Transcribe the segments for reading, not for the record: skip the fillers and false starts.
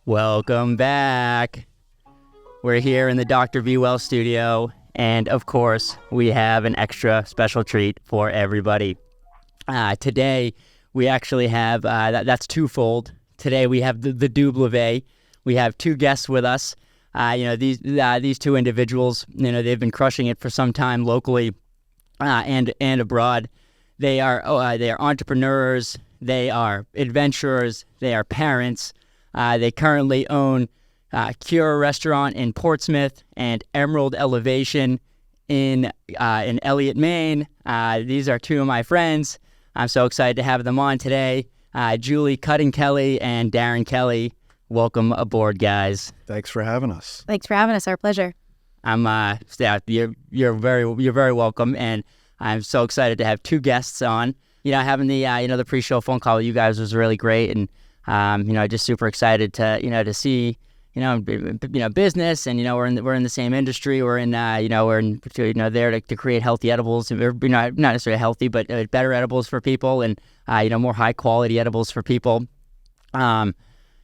Welcome back. We're here in the Dr. BeeWell studio, and of course, we have an extra special treat for everybody. Today, we actually have, that's twofold. Today, we have the double. We have two guests with us. These two individuals, they've been crushing it for some time locally and abroad. They are entrepreneurs. They are adventurers. They are parents. They currently own Cure Restaurant in Portsmouth and Emerald Elevation in Eliot, Maine. These are two of my friends. I'm so excited to have them on today. Julie Cutting Kelly and Darren Kelly. Welcome aboard, guys. Thanks for having us. Thanks for having us. Our pleasure. You're very welcome, and I'm so excited to have two guests on. Having the pre-show phone call with you guys was really great, and just super excited to see business, and we're in the same industry. We're there to create healthy edibles, not necessarily healthy, but better edibles for people, and more high quality edibles for people.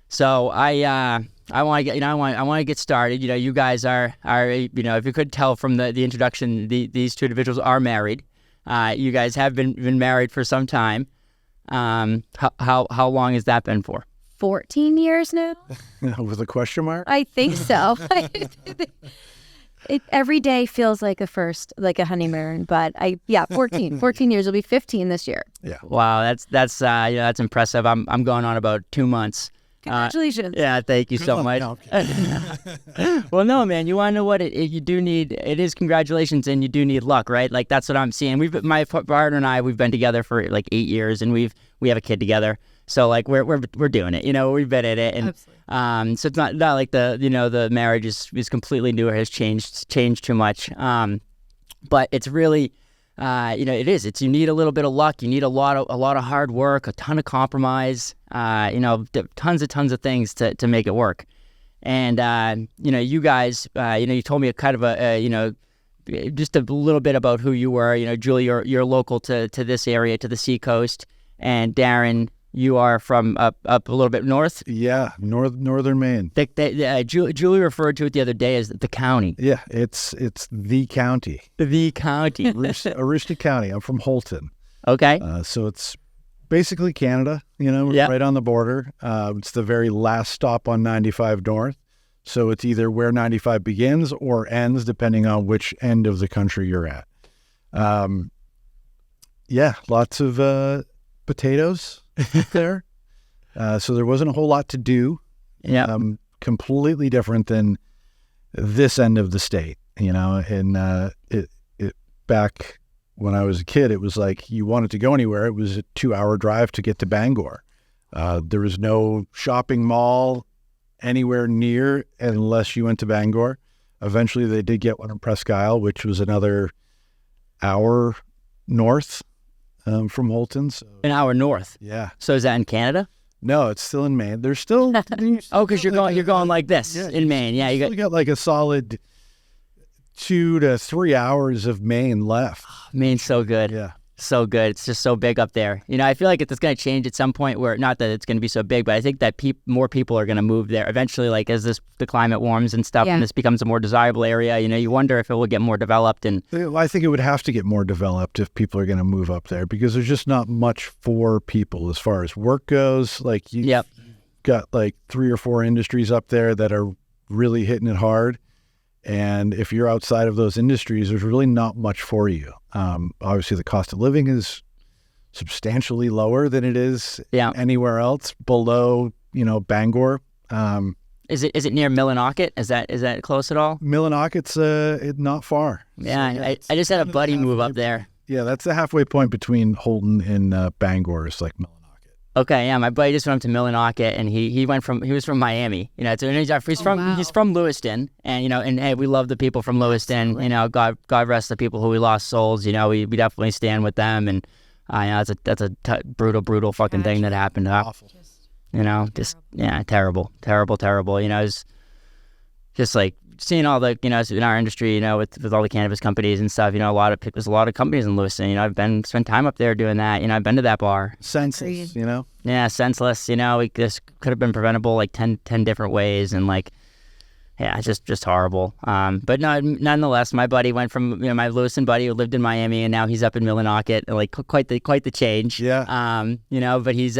So I want to get started. You guys are if you could tell from the introduction, these two individuals are married. You guys have been married for some time. How long has that been for? 14 years now? With a question mark? I think so. Every day feels like a first, like a honeymoon, but 14 years. Will be 15 this year. Yeah. Wow, that's impressive. I'm going on about 2 months. Congratulations. Yeah, thank you so much. No, Well, no, man, you want to know what you do need? It is congratulations, and you do need luck, right? Like, that's what I'm seeing. My partner and I, we've been together for like 8 years, and we have a kid together. So like we're doing it, we've been at it, and Absolutely. so it's not like the marriage is completely new or has changed too much. But it's really, it is. You need a little bit of luck. You need a lot of hard work, a ton of compromise. Tons of things to make it work. And you guys, you told me a kind of just a little bit about who you were. Julie, you're local to this area, to the seacoast, and Darren, you are from up a little bit north. Yeah, northern Maine. Julie referred to it the other day as the county. Yeah, it's the county. The county. Aroostook County. I'm from Holton. Okay. So it's basically Canada. We're right on the border. It's the very last stop on 95 North. So it's either where 95 begins or ends, depending on which end of the country you're at. Lots of potatoes there. So there wasn't a whole lot to do. Yeah. Completely different than this end of the state, and it back when I was a kid, it was like you wanted to go anywhere. It was a 2-hour drive to get to Bangor. There was no shopping mall anywhere near unless you went to Bangor. Eventually they did get one in Presque Isle, which was another hour north from Holton. So, An hour north. yeah. So is that in Canada? No, it's still in Maine. There's still Oh, because you're going like this in Maine. Yeah, you got like a solid 2 to 3 hours of Maine left. Maine's so good. Yeah. So good. It's just so big up there. I feel like it's going to change at some point where, not that it's going to be so big, but I think that more people are going to move there eventually, like as the climate warms and stuff, and this becomes a more desirable area. You wonder if it will get more developed. And I think it would have to get more developed if people are going to move up there, because there's just not much for people as far as work goes. Like you've got like 3 or 4 industries up there that are really hitting it hard. And if you're outside of those industries, there's really not much for you. Obviously, the cost of living is substantially lower than it is anywhere else below, Bangor. Is it near Millinocket? Is that close at all? Millinocket's not far. Yeah, I just had a buddy move up there. Yeah, that's the halfway point between Holton and Bangor. It's like Millinocket. Okay, yeah, my buddy just went up to Millinocket, and he was from Miami. He's from Lewiston, and hey, we love the people from Lewiston. God rest the people who we lost souls. We definitely stand with them, and that's a brutal fucking thing that happened. Awful. Terrible. It's just like seeing all the, in our industry, with all the cannabis companies and stuff, there's a lot of companies in Lewiston. I've spent time up there doing that. I've been to that bar. Senseless, Yeah, senseless. This could have been preventable like 10 different ways, and like, yeah, just horrible. But no, nonetheless, my buddy went from, my Lewiston buddy who lived in Miami, and now he's up in Millinocket, and like quite the change. Yeah. But he's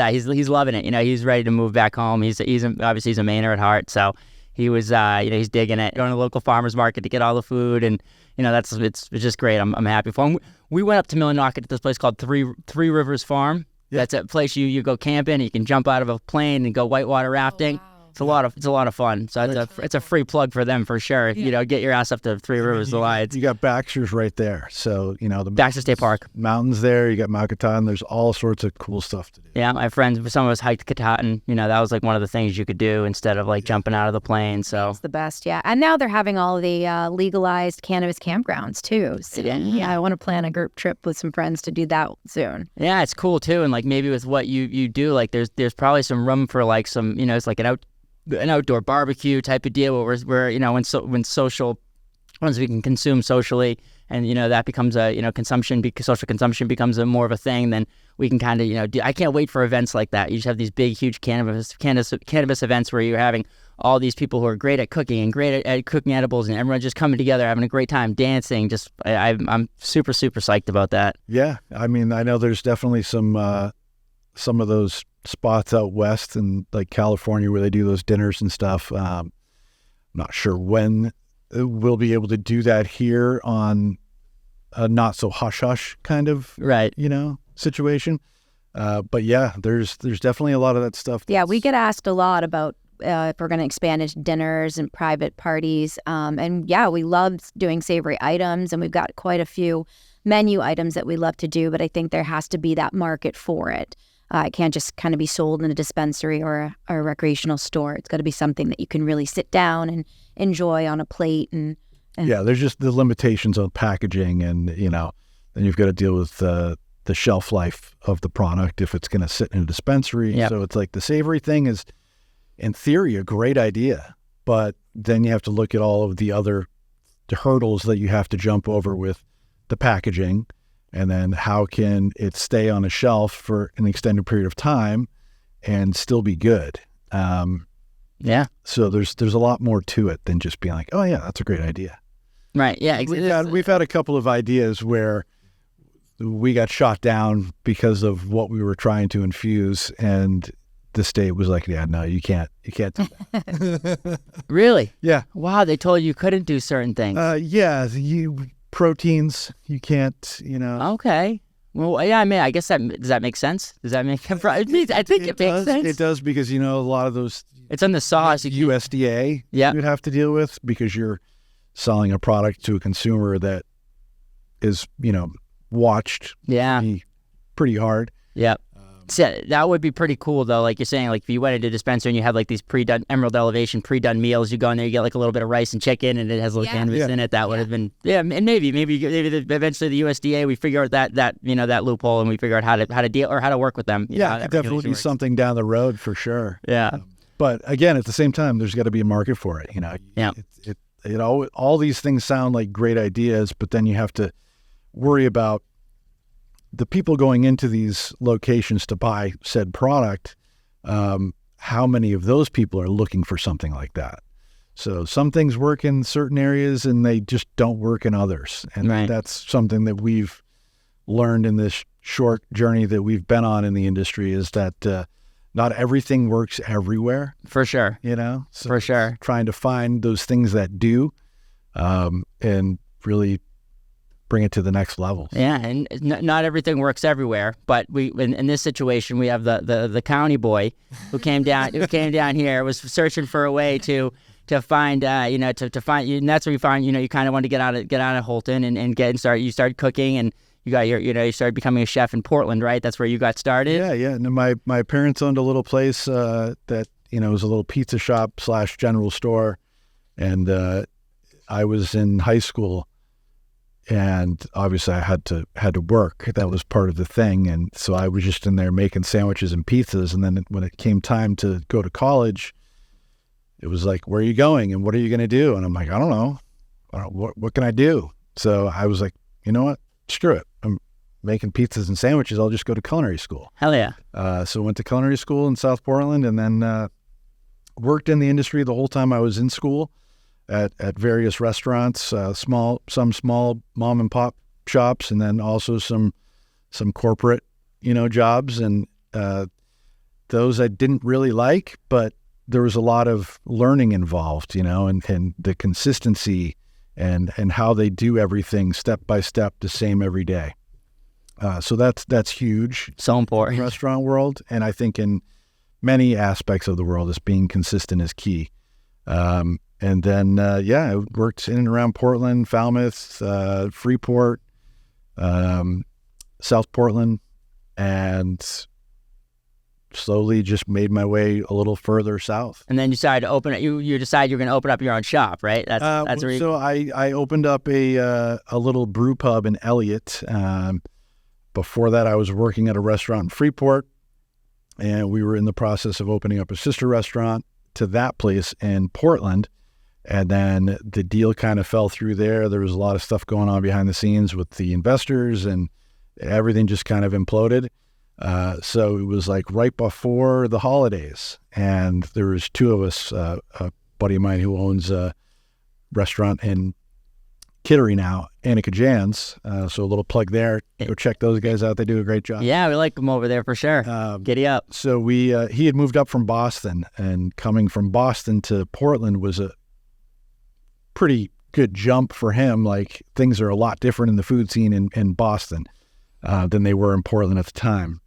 loving it. He's ready to move back home. He's obviously he's a Mainer at heart, so he was he's digging it. Going to the local farmers market to get all the food, and it's just great. I'm happy for him. We went up to Millinocket to this place called Three Rivers Farm. Yeah. That's a place you go camping. You can jump out of a plane and go whitewater rafting. Oh, wow. It's a lot of fun. So it's a free plug for them for sure. Yeah. Get your ass up to Three Rivers to lie. You got Baxter's right there. So the Baxter State Park mountains there. You got Mount Katahdin. There's all sorts of cool stuff to do. Yeah, my friends, some of us hiked Katahdin. That was like one of the things you could do instead of like jumping out of the plane. So it's the best. Yeah, and now they're having all the legalized cannabis campgrounds too. So yeah, I want to plan a group trip with some friends to do that soon. Yeah, it's cool too. And like maybe with what you do, like there's probably some room for like some it's like an outdoor barbecue type of deal where once we can consume socially, and that becomes a consumption, because social consumption becomes a more of a thing, then we can kind of I can't wait for events like that. You just have these big huge cannabis events where you're having all these people who are great at cooking and great at cooking edibles, and everyone just coming together having a great time dancing. I'm super psyched about that. Yeah, I mean, I know there's definitely some of those spots out west in like California where they do those dinners and stuff. Not sure when we'll be able to do that here on a not so hush kind of situation. But yeah, there's definitely a lot of that stuff. Yeah, we get asked a lot about if we're going to expand into dinners and private parties. And yeah, we love doing savory items, and we've got quite a few menu items that we love to do, but I think there has to be that market for it. It can't just kind of be sold in a dispensary or a recreational store. It's got to be something that you can really sit down and enjoy on a plate. And yeah, there's just the limitations on packaging, and then you've got to deal with the shelf life of the product if it's going to sit in a dispensary. Yep. So it's like the savory thing is, in theory, a great idea, but then you have to look at all of the other hurdles that you have to jump over with the packaging. And then how can it stay on a shelf for an extended period of time and still be good? Yeah. So there's a lot more to it than just being like, oh yeah, that's a great idea. Right. Yeah. We've had a couple of ideas where we got shot down because of what we were trying to infuse, and the state was like, yeah, no, you can't do that. Really? Yeah. Wow. They told you couldn't do certain things. Yeah. Proteins, you can't, Okay. Well, yeah, I mean, I guess does that make sense? Does that make sense? I think it makes sense. It does, because, a lot of those... It's on the sauce. USDA you'd have to deal with, because you're selling a product to a consumer that is, watched pretty hard. Yep. So that would be pretty cool, though. Like you're saying, like if you went into a dispensary and you had like these pre-done Emerald Elevation pre-done meals, you go in there, you get like a little bit of rice and chicken, and it has a little cannabis in it. That would have been and maybe eventually the USDA, we figure out that loophole, and we figure out how to deal or how to work with them. Yeah, it could definitely be something down the road for sure. Yeah, but again, at the same time, there's got to be a market for it. All these things sound like great ideas, but then you have to worry about the people going into these locations to buy said product. How many of those people are looking for something like that? So some things work in certain areas and they just don't work in others. And that's something that we've learned in this short journey that we've been on in the industry, is that not everything works everywhere. For sure. So for sure. Trying to find those things that do, and really bring it to the next level. Yeah, and not everything works everywhere, but we in this situation we have the county boy who came down here, was searching for a way to find to find, and that's where you find you kind of want to get out of Holton and start cooking, and you got you started becoming a chef in Portland, right? That's where you got started. Yeah. And my parents owned a little place that was a little pizza shop / general store, and I was in high school. And obviously I had to work. That was part of the thing. And so I was just in there making sandwiches and pizzas. And then when it came time to go to college, it was like, where are you going and what are you going to do? And I'm like, I don't know. What can I do? So I was like, you know what? Screw it. I'm making pizzas and sandwiches. I'll just go to culinary school. Hell yeah. So I went to culinary school in South Portland, and then worked in the industry the whole time I was in school at various restaurants, some small mom and pop shops, and then also some corporate, jobs. And those I didn't really like, but there was a lot of learning involved, and the consistency and how they do everything step by step, the same every day. So that's huge. So important. In the restaurant world, and I think in many aspects of the world, is being consistent is key. And then I worked in and around Portland, Falmouth, Freeport, South Portland, and slowly just made my way a little further south. And then you decided to open it. You decide you're going to open up your own shop, right? That's where you... So I opened up a little brew pub in Eliot. Before that, I was working at a restaurant in Freeport, and we were in the process of opening up a sister restaurant to that place in Portland. And then the deal kind of fell through there. There was a lot of stuff going on behind the scenes with the investors, and everything just kind of imploded. So it was like right before the holidays, and there was two of us, a buddy of mine who owns a restaurant in Kittery now, Annika Jan's. So a little plug there. Go check those guys out. They do a great job. Yeah, we like them over there for sure. Giddy up. So he had moved up from Boston, and coming from Boston to Portland was a pretty good jump for him. Like, things are a lot different in the food scene in Boston than they were in Portland at the time.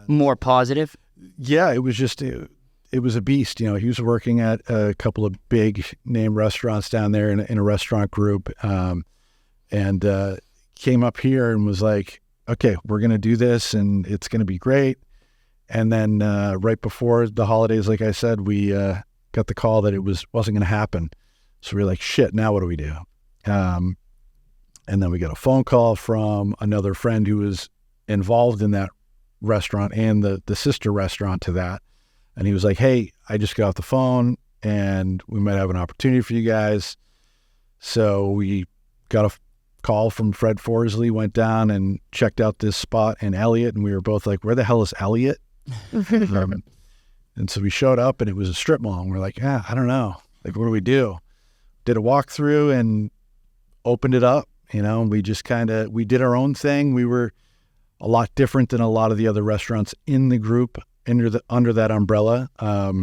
More positive? Yeah, it was just, it was a beast. He was working at a couple of big name restaurants down there in a restaurant group, and came up here and was like, okay, we're going to do this and it's going to be great. And then right before the holidays, like I said, we got the call that it wasn't going to happen. So we were like, shit, now what do we do? And then we got a phone call from another friend who was involved in that restaurant and the sister restaurant to that. And he was like, hey, I just got off the phone and we might have an opportunity for you guys. So we got a call from Fred Forsley, went down and checked out this spot in Eliot. And we were both like, where the hell is Eliot? And so we showed up and it was a strip mall. And we're like, I don't know. Like, what do we do? Did a walkthrough and opened it up. We just we did our own thing. We were a lot different than a lot of the other restaurants in the group under that umbrella. But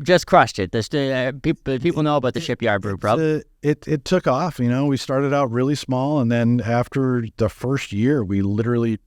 just crushed it. People know about the Shipyard Brew Pub. It took off. We started out really small, and then after the first year, we literally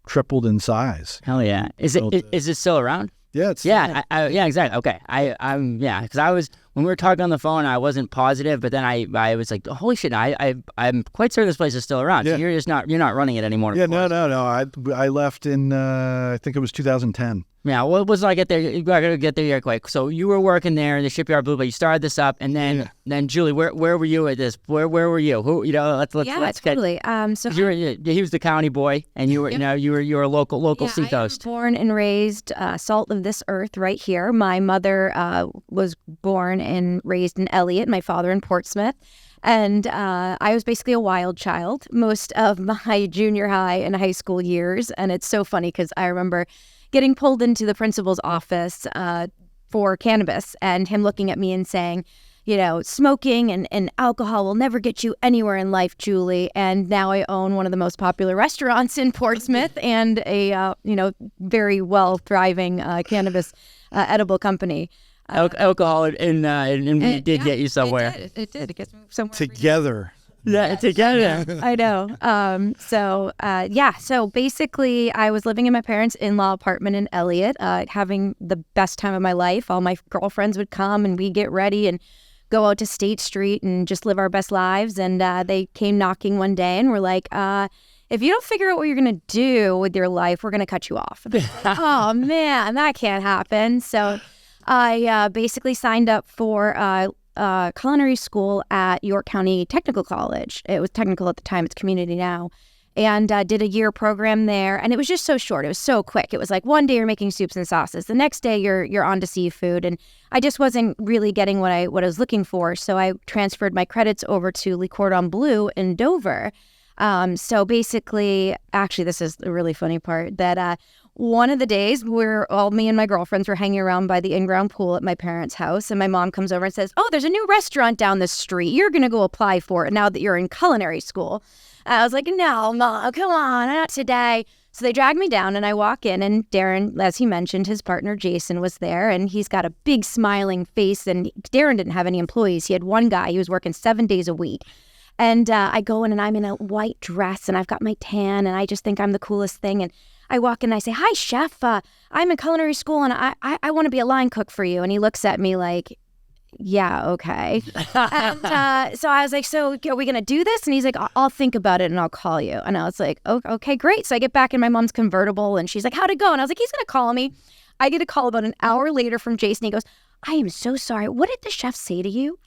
tripled in size. Hell yeah! Is it still around? Yeah, it's yeah, exactly. Okay, because when we were talking on the phone, I wasn't positive, but then I was like, holy shit! I'm quite certain this place is still around. Yeah. So you're not running it anymore. Yeah, no. I left in I think it was 2010. Yeah, what was I get there? You gotta get there here quick. So you were working there in the Shipyard Brew, but you started this up, and then Julie, where were you at this? Where were you? Who let's totally. So he was the county boy, and you were you were a local seacoast. I was born and raised salt of this earth right here. My mother was born and raised in Eliot. My father in Portsmouth. And I was basically a wild child most of my junior high and high school years. And it's so funny because I remember getting pulled into the principal's office for cannabis and him looking at me and saying, smoking and alcohol will never get you anywhere in life, Julie. And now I own one of the most popular restaurants in Portsmouth and a, very well thriving cannabis edible company. Alcohol and weed did get you somewhere. It did. It gets me somewhere. Together. Yeah, together. I know. So basically I was living in my parents' in-law apartment in Eliot, having the best time of my life. All my girlfriends would come and we'd get ready and go out to State Street and just live our best lives. And they came knocking one day and were like, if you don't figure out what you're going to do with your life, we're going to cut you off. Oh, man, that can't happen. So I basically signed up for culinary school at York County Technical College. It was technical at the time. It's community now. and did a year program there. And it was just so short. It was so quick. It was like one day you're making soups and sauces. The next day you're on to seafood. And I just wasn't really getting what I was looking for. So I transferred my credits over to Le Cordon Bleu in Dover. So basically, actually, this is the really funny part, that one of the days me and my girlfriends were hanging around by the in-ground pool at my parents' house, and my mom comes over and says, "Oh, there's a new restaurant down the street. You're going to go apply for it now that you're in culinary school." I was like, "No, Mom, come on, not today." So they dragged me down, and I walk in, and Darren, as he mentioned, his partner Jason was there, and he's got a big smiling face, and Darren didn't have any employees. He had one guy. He was working 7 days a week. And I go in and I'm in a white dress and I've got my tan and I just think I'm the coolest thing. And I walk in and I say, "Hi, chef. I'm in culinary school and I want to be a line cook for you." And he looks at me like, "Yeah, okay." And so I was like, "So are we going to do this?" And he's like, "I'll think about it and I'll call you." And I was like, "Oh, okay, great." So I get back in my mom's convertible and she's like, "How'd it go?" And I was like, "He's going to call me." I get a call about an hour later from Jason. He goes, "I am so sorry. What did the chef say to you?"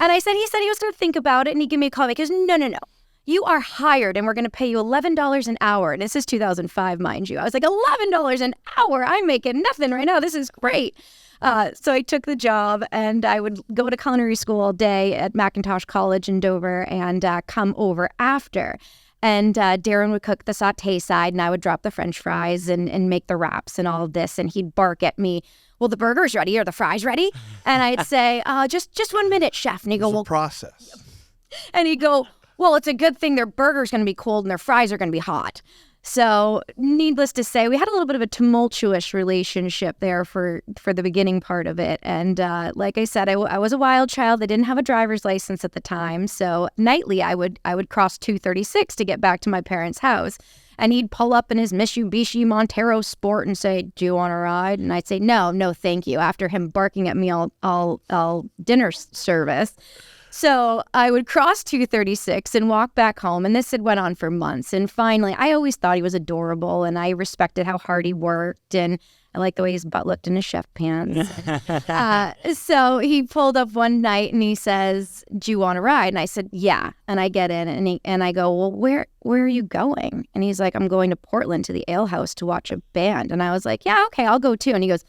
And he said he was going to think about it and he gave me a call. He goes, No. You are hired and we're going to pay you $11 an hour. And this is 2005, mind you. I was like, $11 an hour? I'm making nothing right now. This is great. So I took the job and I would go to culinary school all day at McIntosh College in Dover and come over after. And Darren would cook the sauté side and I would drop the French fries and make the wraps and all of this. And he'd bark at me, "Well, the burger's ready. Are the fries ready?" And I'd say, just 1 minute, chef." And he'd go, "Well," process. And he'd go, "Well, it's a good thing their burger's going to be cold and their fries are going to be hot." So needless to say, we had a little bit of a tumultuous relationship there for the beginning part of it. And like I said, I was a wild child. I didn't have a driver's license at the time. So nightly, I would cross 236 to get back to my parents' house. And he'd pull up in his Mitsubishi Montero Sport and say, "Do you want to ride?" And I'd say, no, thank you, after him barking at me all dinner service. So I would cross 236 and walk back home. And this had went on for months. And finally, I always thought he was adorable and I respected how hard he worked. And I liked the way his butt looked in his chef pants. So he pulled up one night and he says, "Do you want to ride?" And I said, "Yeah." And I get in and I go, "Well, where are you going?" And he's like, "I'm going to Portland to the Ale House to watch a band." And I was like, "Yeah, okay, I'll go too." And he goes,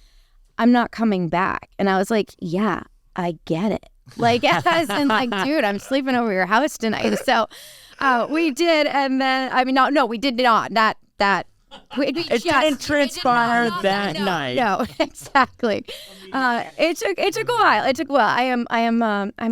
"I'm not coming back." And I was like, "Yeah, I get it." Like, as in, like, dude, I'm sleeping over your house tonight. So we did. And then, no, we did not. It didn't transpire that night. No, exactly. It took a while. I'm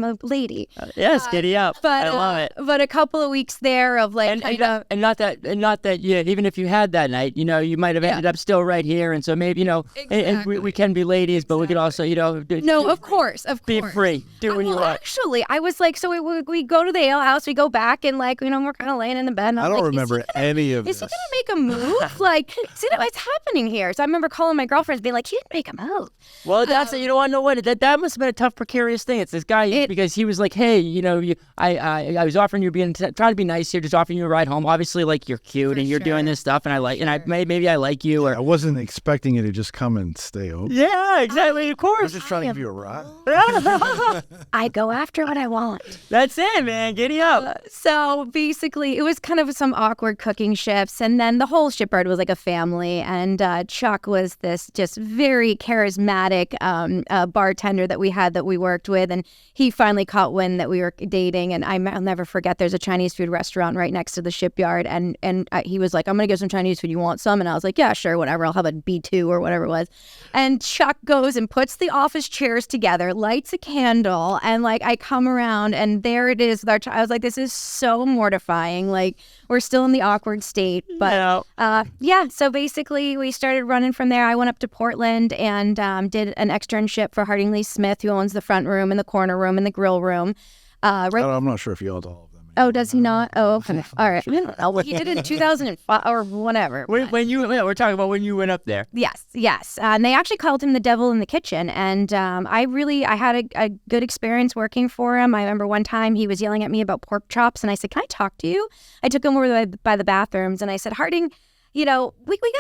a lady. Yes, giddy up. But I love it. But a couple of weeks there of like, and not that yeah. Even if you had that night, you might have ended up still right here. And so maybe and we can be ladies, but we could also No, of course, be free, do what you want. Actually, I was like, so we go to the ale house, we go back, and we're kind of laying in the bed. And I don't remember any of this. Is he gonna make a move? Like, see what's happening here? So I remember calling my girlfriends, being like, "He didn't make a move." Well, that's you don't want to know what that must have been a tough, precarious thing. It's this guy because he was like, "Hey, I was offering you trying to be nice here, just offering you a ride home. Obviously, like you're cute and you're doing this stuff, and maybe I like you." Or I wasn't expecting you to just come and stay over. Yeah, exactly. Of course. I was just trying to give you a ride. I go after what I want. That's it, man. Giddy up. So basically, it was kind of some awkward cooking shifts, and then the whole shipyard was like a family. And Chuck was this just very charismatic bartender that we worked with, and he finally caught wind that we were dating. And I'll never forget. There's a Chinese food restaurant right next to the shipyard, and he was like, "I'm gonna get some Chinese food. You want some?" And I was like, "Yeah, sure, whatever. I'll have a B2 or whatever it was." And Chuck goes and puts the office chairs together, lights a candle, and I come around, and there it is. I was like, this is so mortifying. Like, we're still in the awkward state, but yeah. So basically, we started running from there. I went up to Portland and did an externship for Harding Lee Smith, who owns the front room and the corner room and the grill room. I'm not sure if he owns all of them. Oh, does he not? Oh, okay. All right. He did it in 2005 or whatever. We're talking about when you went up there. Yes. And they actually called him the devil in the kitchen. And I had a good experience working for him. I remember one time he was yelling at me about pork chops. And I said, "Can I talk to you?" I took him over by the bathrooms. And I said, "Harding, we got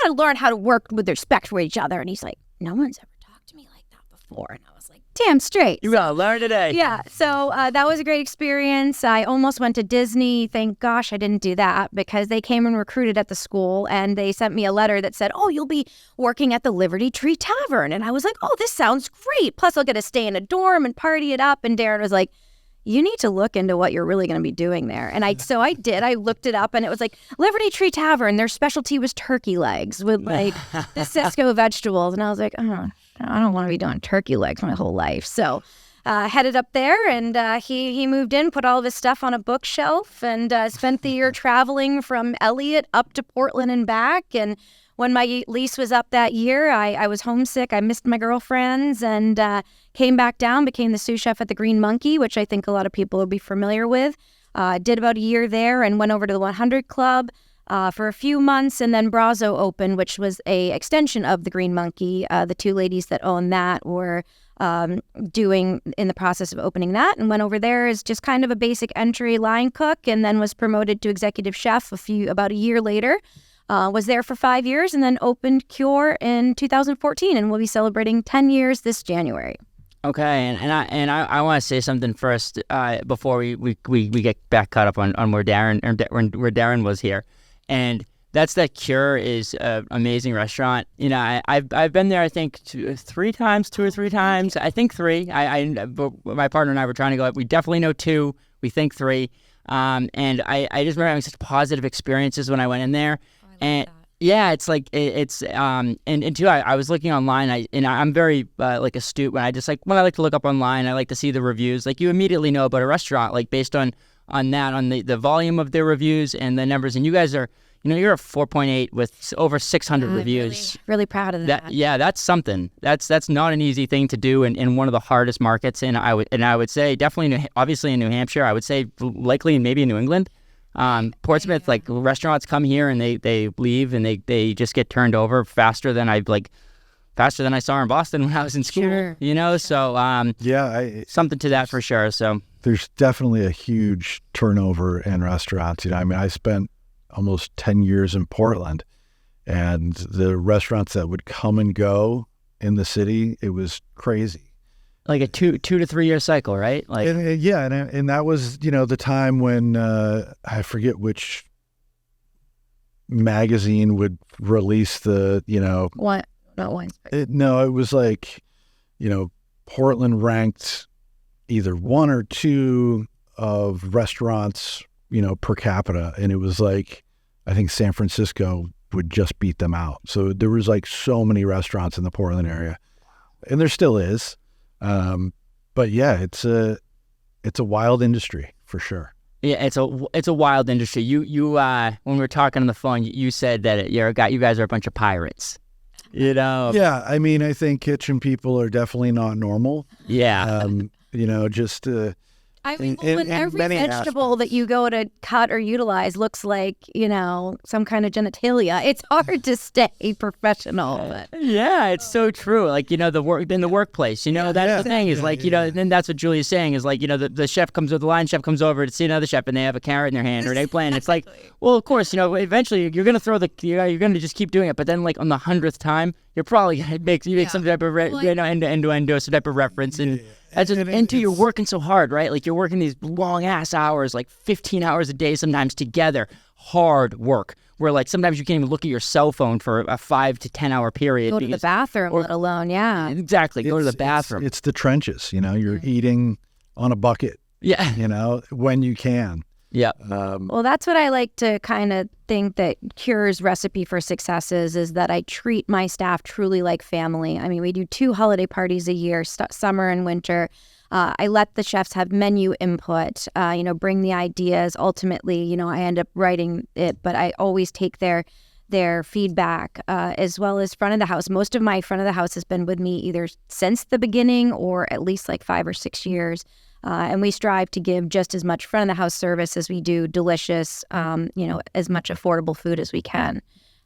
to learn how to work with respect for each other." And he's like, "No one's ever talked to me like that before. And I was like, damn straight. You gotta learn today. Yeah, so that was a great experience. I almost went to Disney. Thank gosh I didn't do that because they came and recruited at the school and they sent me a letter that said, oh, you'll be working at the Liberty Tree Tavern. And I was like, oh, this sounds great. Plus I'll get to stay in a dorm and party it up. And Darren was like, you need to look into what you're really going to be doing there. And I did. I looked it up and it was like Liberty Tree Tavern. Their specialty was turkey legs with like the Cisco vegetables. And I was like, oh, I don't want to be doing turkey legs my whole life. So headed up there and he moved in, put all of his stuff on a bookshelf and spent the year traveling from Eliot up to Portland and back. And when my lease was up that year, I was homesick. I missed my girlfriends and came back down, became the sous chef at the Green Monkey, which I think a lot of people will be familiar with. Did about a year there and went over to the 100 Club for a few months. And then Brazo opened, which was a extension of the Green Monkey. The two ladies that own that were doing in the process of opening that and went over there as just kind of a basic entry line cook and then was promoted to executive chef about a year later. Was there for 5 years and then opened Cure in 2014 and we'll be celebrating 10 years this January. Okay, and I want to say something first before we get back caught up on where Darren was here, and that's that Cure is an amazing restaurant. You know, I've been there I think two or three times. I think three. My partner and I were trying to go. We definitely know two. We think three. And I just remember having such positive experiences when I went in there. And yeah, it's like and too. I was looking online. I'm very like astute when I like to look up online. I like to see the reviews. Like you immediately know about a restaurant like based on the volume of their reviews and the numbers. And you guys are you're a 4.8 with over 600 reviews. Really proud of that. Yeah, that's something. That's not an easy thing to do in one of the hardest markets. And I would say definitely obviously in New Hampshire. I would say likely maybe in New England. Portsmouth, like restaurants come here and they leave and they just get turned over faster than I saw in Boston when I was in school. Sure. So something to that for sure. So there's definitely a huge turnover in restaurants. I mean, I spent almost 10 years in Portland, and the restaurants that would come and go in the city, it was crazy. Like a 2 to 3 year cycle, right? Like and that was the time when I forget which magazine would release the What? Not wine. It was like Portland ranked either 1 or 2 of restaurants per capita, and it was like I think San Francisco would just beat them out. So there was like so many restaurants in the Portland area, and there still is. But yeah, it's a wild industry for sure. Yeah, it's a wild industry. You when we were talking on the phone, you said that you guys are a bunch of pirates. Yeah, I mean, I think kitchen people are definitely not normal. Yeah. Just I mean, when every vegetable that you go to cut or utilize looks like, some kind of genitalia, it's hard to stay professional. But. Yeah, it's so true. Like, the work in the workplace, that's the thing is like, and that's what Julia's saying is like, the chef the line chef comes over to see another chef and they have a carrot in their hand or an eggplant. It's like, well, of course, eventually you're going to you're going to just keep doing it. But then like on the 100th time, you're probably going to make some type of, end-to-end, some type of reference. And that's just into you're working so hard, right? Like you're working these long ass hours, like 15 hours a day, sometimes together, hard work. Where like sometimes you can't even look at your cell phone for a 5 to 10 hour period. Go to the bathroom, let alone, yeah. Exactly, go to the bathroom. It's the trenches, you're eating on a bucket. Yeah, when you can. Yeah. Well, that's what I like to kind of think that Cure's recipe for success is that I treat my staff truly like family. I mean, we do 2 holiday parties a year, summer and winter. I let the chefs have menu input, bring the ideas. Ultimately, I end up writing it, but I always take their feedback as well as front of the house. Most of my front of the house has been with me either since the beginning or at least like 5 or 6 years. And we strive to give just as much front of the house service as we do delicious, as much affordable food as we can.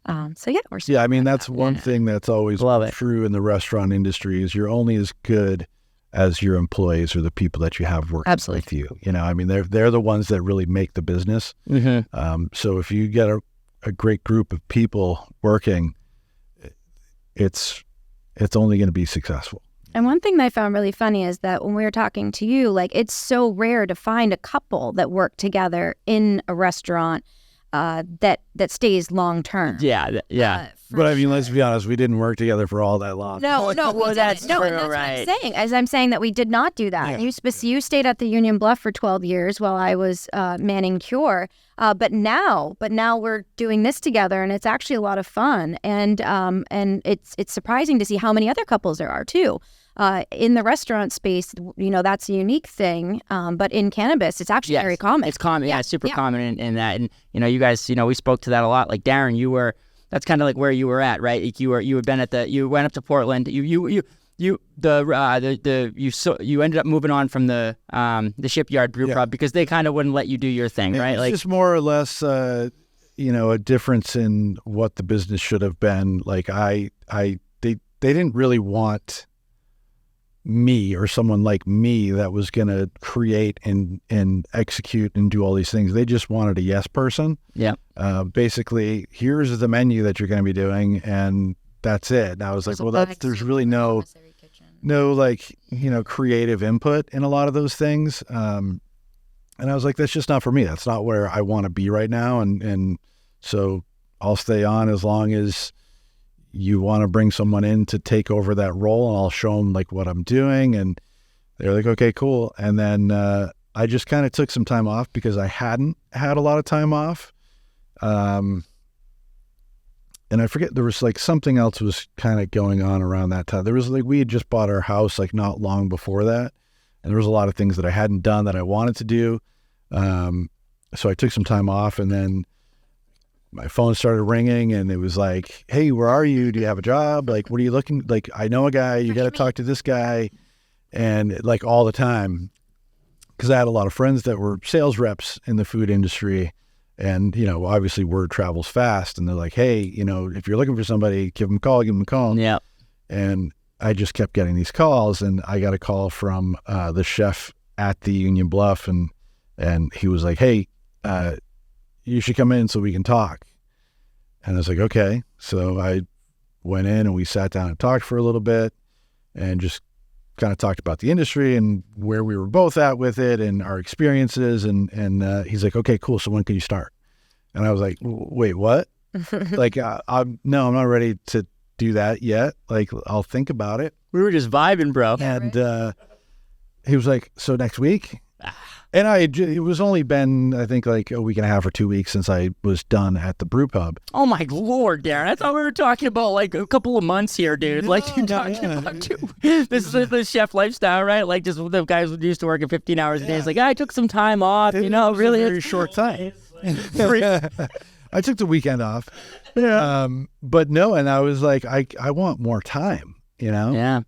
I mean, that's one thing that's always true in the restaurant industry is you're only as good as your employees or the people that you have working with you. I mean, they're the ones that really make the business. Mm-hmm. So if you get a great group of people working, it's only going to be successful. And one thing that I found really funny is that when we were talking to you, like, it's so rare to find a couple that work together in a restaurant that stays long term. Yeah, yeah. But I mean, let's be honest, we didn't work together for all that long. No, Well, that's true, and that's right. what I'm saying. As I'm saying that we did not do that. Yeah. You stayed at the Union Bluff for 12 years while I was manning Cure. But now we're doing this together, and it's actually a lot of fun. And it's surprising to see how many other couples there are too. In the restaurant space, that's a unique thing. But in cannabis, it's actually very common. It's common. Yeah, it's super common in that. And you guys, we spoke to that a lot. Like Darren, that's kind of like where you were at, right? Like you had been you went up to Portland. You ended up moving on from the Shipyard Brew Pub because they kind of wouldn't let you do your thing, right? It's Like just more or less, a difference in what the business should have been. Like they didn't really want me or someone like me that was going to create and execute and do all these things. They just wanted a yes person. Yeah. Basically, here's the menu that you're going to be doing, and that's it. And I was like, well, there's really no creative input in a lot of those things. And I was like, that's just not for me. That's not where I want to be right now. And so I'll stay on as long as you want to bring someone in to take over that role, and I'll show them like what I'm doing. And they're like, okay, cool. And then I just kind of took some time off because I hadn't had a lot of time off. And I forget, there was like something else was kind of going on around that time. There was like, we had just bought our house like not long before that. And there was a lot of things that I hadn't done that I wanted to do. So I took some time off, and then my phone started ringing, and it was like, hey, where are you? Do you have a job? Like, what are you looking? Like, I know a guy, you got to talk to this guy. And like all the time, because I had a lot of friends that were sales reps in the food industry. And, obviously word travels fast, and they're like, hey, if you're looking for somebody, give them a call. Yeah. And I just kept getting these calls, and I got a call from the chef at the Union Bluff, and he was like, hey, you should come in so we can talk. And I was like, okay. So I went in, and we sat down and talked for a little bit, and just kind of talked about the industry and where we were both at with it and our experiences. And he's like, okay, cool. So when can you start? And I was like, wait, what? Like, I'm not ready to do that yet. Like, I'll think about it. We were just vibing, bro. And he was like, so next week? And it was only been, I think, like a week and a half or 2 weeks since I was done at the brew pub. Oh my Lord, Darren! I thought we were talking about like a couple of months here, dude. No, like you're talking about too. This is the chef lifestyle, right? Like just the guys who used to work at 15 hours a day. It's like I took some time off. It really was a very short time. I took the weekend off. Yeah. But no, and I was like, I want more time. Yeah.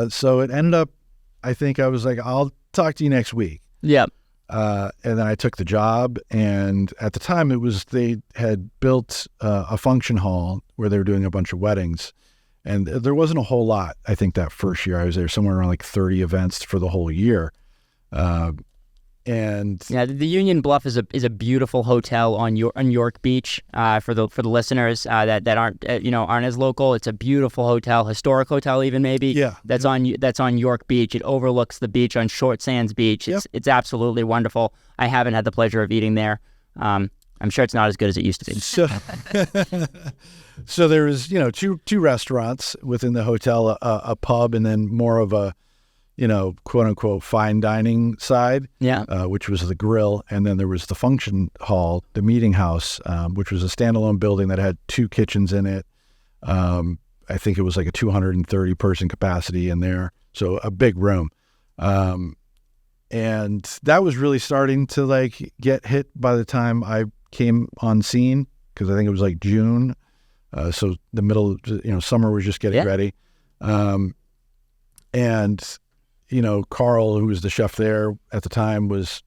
So it ended up, I think I was like, I'll talk to you next week. Yep. And then I took the job, and at the time they had built a function hall where they were doing a bunch of weddings, and there wasn't a whole lot. I think that first year I was there, somewhere around like 30 events for the whole year. And yeah, the Union Bluff is a beautiful hotel on York Beach. For the listeners that aren't as local, it's a beautiful hotel, historic hotel even maybe. Yeah. That's on York Beach. It overlooks the beach on Short Sands Beach. It's absolutely wonderful. I haven't had the pleasure of eating there. I'm sure it's not as good as it used to be. So there was two restaurants within the hotel, a pub, and then more of a quote unquote fine dining side, which was the grill. And then there was the function hall, the meeting house, which was a standalone building that had 2 kitchens in it. I think it was like a 230 person capacity in there. So a big room. And that was really starting to like get hit by the time I came on scene, because I think it was like June. So the middle, summer was just getting ready. And Carl, who was the chef there at the time, was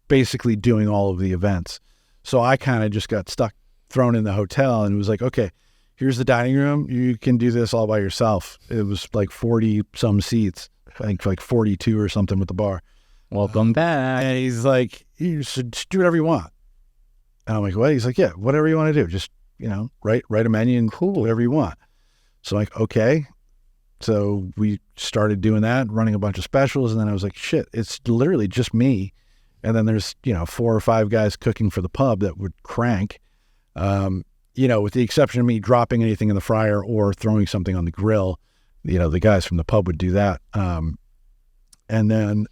basically doing all of the events. So I kind of just got thrown in the hotel, and was like, okay, here's the dining room. You can do this all by yourself. It was like 40 some seats, I think like 42 or something with the bar. Welcome back. And he's like, you should do whatever you want. And I'm like, what? He's like, yeah, whatever you want to do. Just, write a menu and whatever you want. So I'm like, okay. So we started doing that, running a bunch of specials, and then I was like, shit, it's literally just me. And then there's, 4 or 5 guys cooking for the pub that would crank, with the exception of me dropping anything in the fryer or throwing something on the grill. The guys from the pub would do that. And then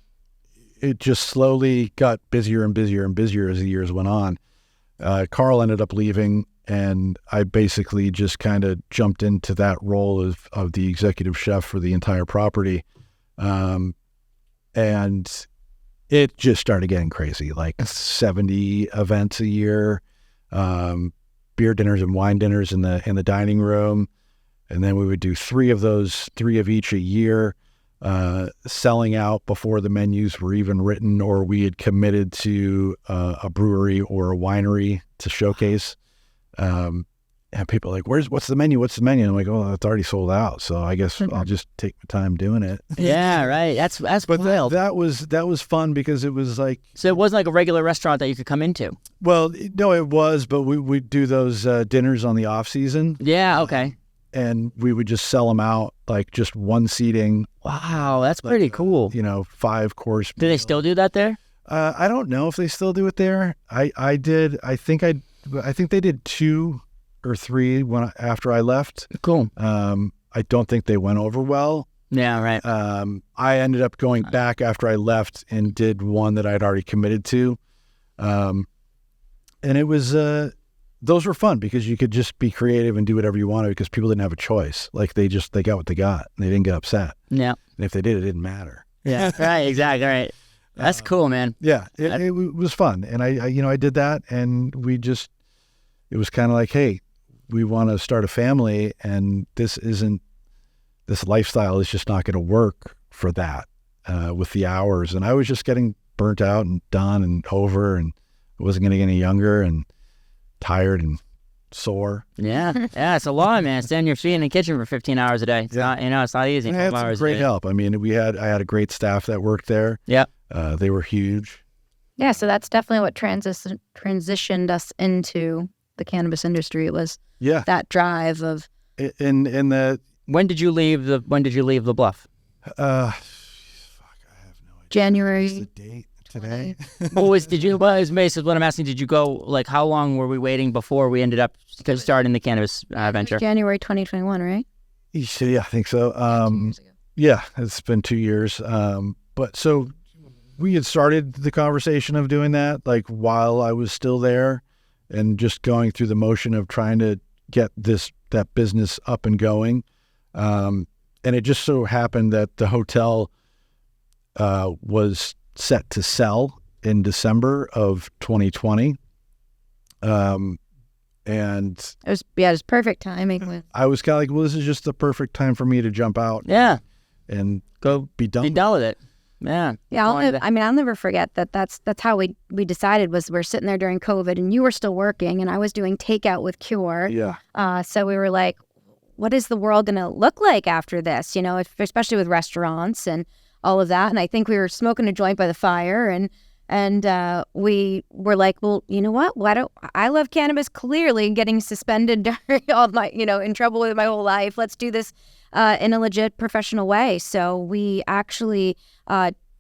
it just slowly got busier and busier and busier as the years went on. Carl ended up leaving, and I basically just kind of jumped into that role of the executive chef for the entire property. And it just started getting crazy, like 70 events a year, beer dinners and wine dinners in the dining room. And then we would do 3 of each a year, selling out before the menus were even written, or we had committed to a brewery or a winery to showcase. And people are like, what's the menu? What's the menu? And I'm like, oh, it's already sold out. So I guess I'll just take my time doing it. Yeah, right. That's but wild. that was fun because it was like, So it wasn't like a regular restaurant that you could come into. well, no, it was, but we'd do those dinners on the off season, Yeah. Okay. and we would just sell them out, like just one seating, Wow, that's pretty cool. 5-course. Do they still do that there? I don't know if they still do it there. I did. I think they did 2 or 3 after I left. Cool. I don't think they went over well. Yeah. Right. I ended up going back after I left and did one that I'd already committed to. And it was, those were fun because you could just be creative and do whatever you wanted because people didn't have a choice. Like they got what they got and they didn't get upset. Yeah. And if they did, it didn't matter. Yeah. Right. Exactly. Right. That's cool, man. Yeah. It was fun. And I did that, and it was kind of like, hey, we want to start a family, and this lifestyle is just not going to work for that with the hours. And I was just getting burnt out and done and over, and I wasn't going to get any younger and tired and sore. Yeah. Yeah. It's a lot, man. Standing your feet in the kitchen for 15 hours a day. It's not, it's not easy. And I had 12 some hours a great day. help. I mean, I had a great staff that worked there. Yep. They were huge. Yeah, so that's definitely what transitioned us into the cannabis industry. It was that drive of. In the When did you leave the Bluff? fuck, I have no idea. January. What's the date today? What was what I'm asking? Did you go, like, how long were we waiting before we ended up starting the cannabis venture? January 2021, right? Yeah, I think so. 2 years ago. Yeah, it's been 2 years. But so we had started the conversation of doing that, like while I was still there, and just going through the motion of trying to get that business up and going. And it just so happened that the hotel was set to sell in December of 2020. And It was perfect timing with. I was kind of like, well, this is just the perfect time for me to jump out Yeah. and Go be done. be done with it. Yeah. Yeah, I'll never forget that. That's how we decided. Was we're sitting there during COVID, and you were still working, and I was doing takeout with Cure. Yeah. So we were like, what is the world going to look like after this? Especially with restaurants and all of that. And I think we were smoking a joint by the fire, and we were like, well, you know what? I love cannabis, clearly, getting suspended during all my, in trouble with my whole life. Let's do this in a legit professional way. So we actually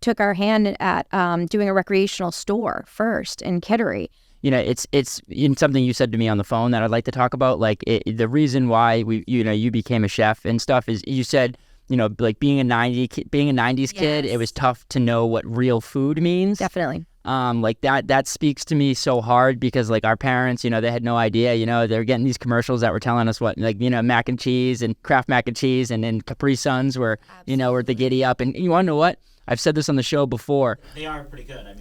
took our hand at doing a recreational store first in Kittery. It's something you said to me on the phone that I'd like to talk about. Like the reason why you became a chef and stuff is you said, like being a 90s kid, it was tough to know what real food means. Definitely. Like that speaks to me so hard because like our parents, they had no idea, they're getting these commercials that were telling us what, like, mac and cheese and Kraft mac and cheese and then Capri Suns were, were the giddy up. And you want to know what? I've said this on the show before. They are pretty good. I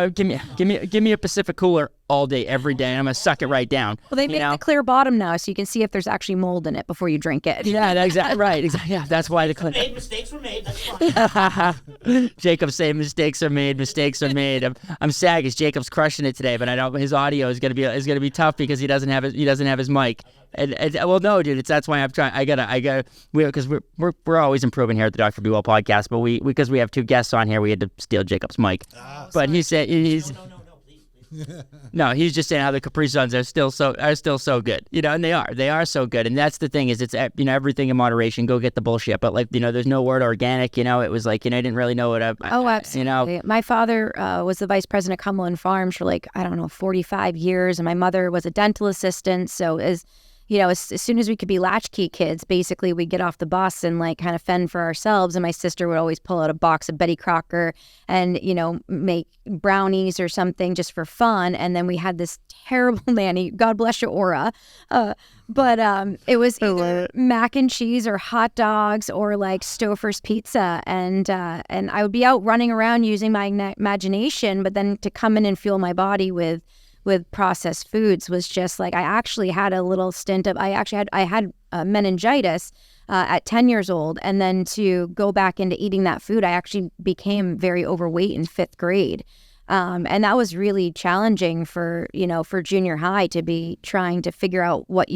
mean, Give me a Pacific Cooler all day, every day, and I'm gonna suck it right down. Well, they make the clear bottom now, so you can see if there's actually mold in it before you drink it. Yeah, exactly right. Exactly. Yeah, that's why the clear. mistakes were made. That's fine. Jacob saying mistakes are made. Mistakes are made. I'm sad because Jacob's crushing it today, but I know his audio is gonna be tough because he doesn't have his mic. And well, no, dude, that's why I'm trying. I gotta, because we're always improving here at the Dr. BeeWell podcast, but because we have 2 guests on here, we had to steal Jacob's mic. But he said he's. No, please. No, he's just saying how the Capri Suns are still so good, and they are so good. And that's the thing is it's, everything in moderation, go get the bullshit. But like, there's no word organic, it was like, I didn't really know what absolutely. My father was the vice president of Cumberland Farms for 45 years. And my mother was a dental assistant. So as soon as we could be latchkey kids, basically we'd get off the bus and kind of fend for ourselves. And my sister would always pull out a box of Betty Crocker and, make brownies or something just for fun. And then we had this terrible nanny, God bless your aura. But it was either mac and cheese or hot dogs or Stouffer's pizza. And I would be out running around using my imagination, but then to come in and fuel my body with processed foods was just I actually had a little stint of, I had meningitis at 10 years old. And then to go back into eating that food, I actually became very overweight in 5th grade. And that was really challenging for junior high to be trying to figure out what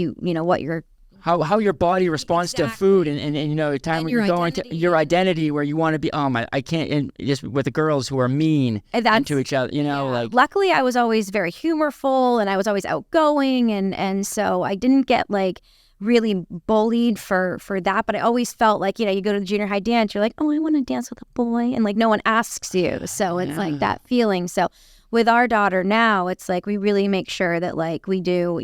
how your body responds to food and a time when you're going to your identity where you want to be, I can't, and just with the girls who are mean to each other, Luckily I was always very humorful and I was always outgoing and so I didn't get really bullied for that, but I always felt you go to the junior high dance, you're I want to dance with a boy, and no one asks you, so it's that feeling. So with our daughter now, it's we really make sure that we do,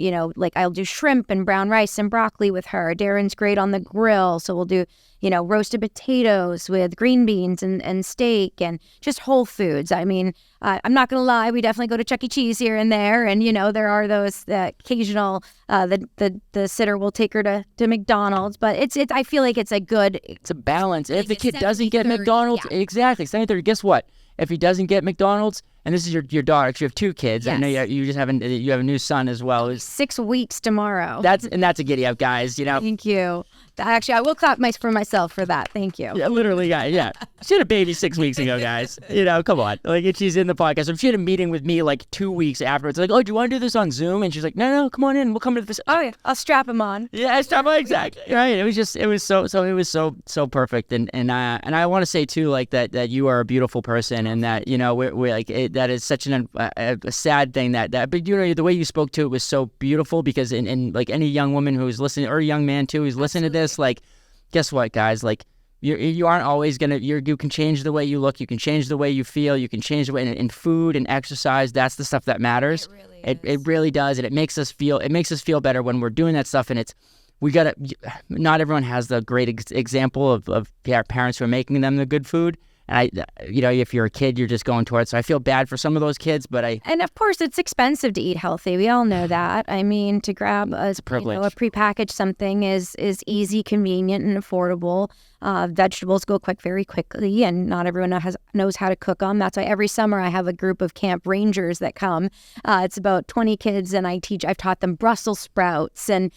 I'll do shrimp and brown rice and broccoli with her. Darren's great on the grill, so we'll do roasted potatoes with green beans and steak and just whole foods. I mean, I'm not gonna lie, we definitely go to Chuck E. Cheese here and there, and there are those occasional the sitter will take her to McDonald's, but it's I feel it's a balance. If the kid doesn't get McDonald's, exactly 70-30. Guess what? If he doesn't get McDonald's, and this is your daughter, because you have 2 kids. Yes. I know you just have a new son as well. 6 weeks tomorrow. That's a giddy up, guys. Thank you. Actually, I will clap for myself for that. Thank you. Yeah, literally, guys. Yeah, she had a baby 6 weeks ago, guys. Come on. She's in the podcast. If she had a meeting with me 2 weeks afterwards, oh, do you want to do this on Zoom? And she's like, no, come on in. We'll come to this. Oh yeah, I'll strap him on. Yeah, strap him on, exactly. Right. It was so perfect. And I want to say too, that you are a beautiful person, and that we're that is such a sad thing that but the way you spoke to it was so beautiful, because in any young woman who's listening, or a young man too who's listening to this, guess what, guys, you aren't always gonna, you can change the way you look, you can change the way you feel, you can change the way in food and exercise. That's the stuff that matters. It really does, and it makes us feel better when we're doing that stuff. And not everyone has the great example of our parents who are making them the good food. And if you're a kid, you're just going towards. So I feel bad for some of those kids, but and of course it's expensive to eat healthy. We all know that. I mean, to grab a prepackaged something is easy, convenient, and affordable. Vegetables go very quickly, and not everyone knows how to cook them. That's why every summer I have a group of camp rangers that come. It's about 20 kids, and I've taught them Brussels sprouts and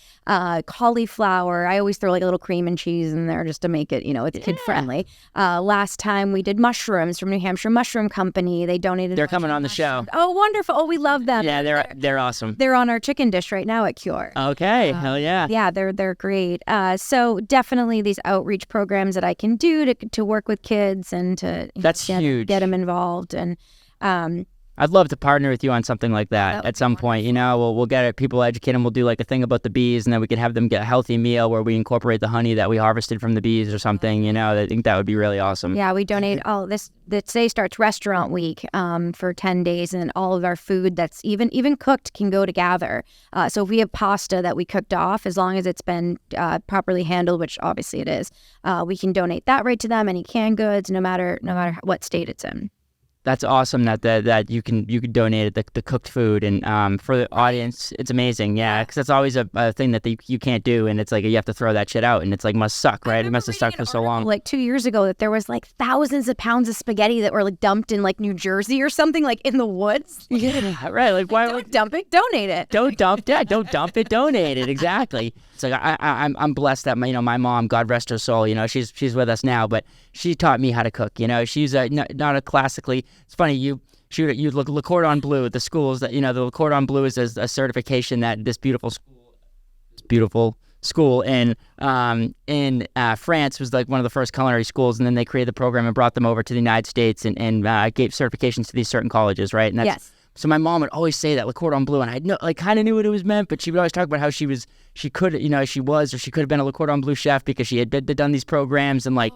cauliflower. I always throw a little cream and cheese in there just to make it, it's kid friendly. Last time we did mushrooms from New Hampshire Mushroom Company. They donated. They're coming on the show. Oh, wonderful! Oh, we love them. Yeah, they're awesome. They're on our chicken dish right now at Cure. Okay, hell yeah. Yeah, they're great. So definitely these outreach programs that I can do to work with kids and to huge. Get them involved. And I'd love to partner with you on something like that at some point. We'll get it, people educate them. We'll do a thing about the bees, and then we could have them get a healthy meal where we incorporate the honey that we harvested from the bees or something. I think that would be really awesome. Yeah, we donate all this. Today starts Restaurant Week for 10 days, and all of our food that's even cooked can go to Gather. So if we have pasta that we cooked off, as long as it's been properly handled, which obviously it is, we can donate that right to them. Any canned goods, no matter what state it's in. That's awesome that you can donate the cooked food, and for the audience, it's amazing. Yeah, because that's always a thing that you can't do, and it's you have to throw that shit out, and it's must suck, right? It must have sucked for so long. 2 years ago, that there was thousands of pounds of spaghetti that were dumped in New Jersey or something, in the woods. Yeah, right. Why don't dump it? Donate it. Don't dump it. Don't dump it. Donate it. Exactly. It's I'm blessed that my mom, God rest her soul, she's with us now, but she taught me how to cook. She's not a classically. It's funny, you look Le Cordon Bleu, the schools that, the Le Cordon Bleu is a certification that this beautiful school in France was one of the first culinary schools, and then they created the program and brought them over to the United States and gave certifications to these certain colleges, right? And that's So my mom would always say that, Le Cordon Bleu, and I kind of knew what it was meant, but she would always talk about how she could have been a Le Cordon Bleu chef because she had done these programs, and like,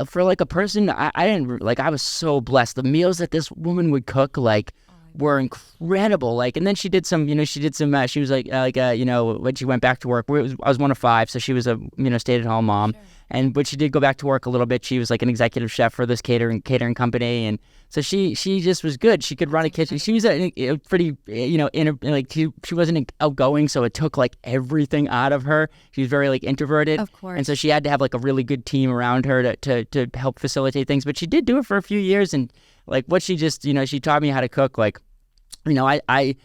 for like a person, I didn't, like, I was so blessed. The meals that this woman would cook, like, were incredible. Like, and then she did some, she was like, when she went back to work, I was one of five, so she was a, stay-at-home mom. Sure. But she did go back to work a little bit. She was like an executive chef for this catering company, and so she just was good. She could run a kitchen. She was a pretty, she wasn't outgoing, so it took like everything out of her. She was very like introverted, of course, and so she had to have like a really good team around her to help facilitate things. But she did do it for a few years, and like what she just, she taught me how to cook. Like, I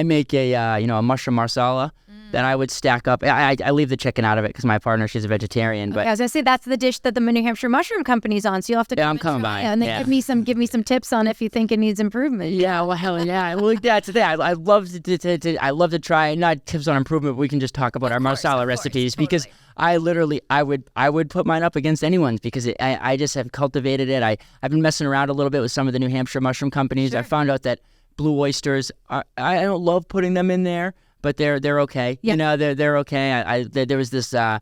make a mushroom marsala that I would stack up. I leave the chicken out of it because my partner, she's a vegetarian. But I was gonna say that's the dish that the New Hampshire Mushroom Company's on. So you'll have to. Yeah, I'm coming by. And then give me some tips on if you think it needs improvement. Yeah, well, hell yeah. Well, that's the thing. I love to try, not tips on improvement, but we can just talk about our marsala recipes, totally. Because I would put mine up against anyone's because I just have cultivated it. I've been messing around a little bit with some of the New Hampshire mushroom companies. Sure. I found out that blue oysters, I don't love putting them in there, but they're okay. Yeah. They're okay. There was this I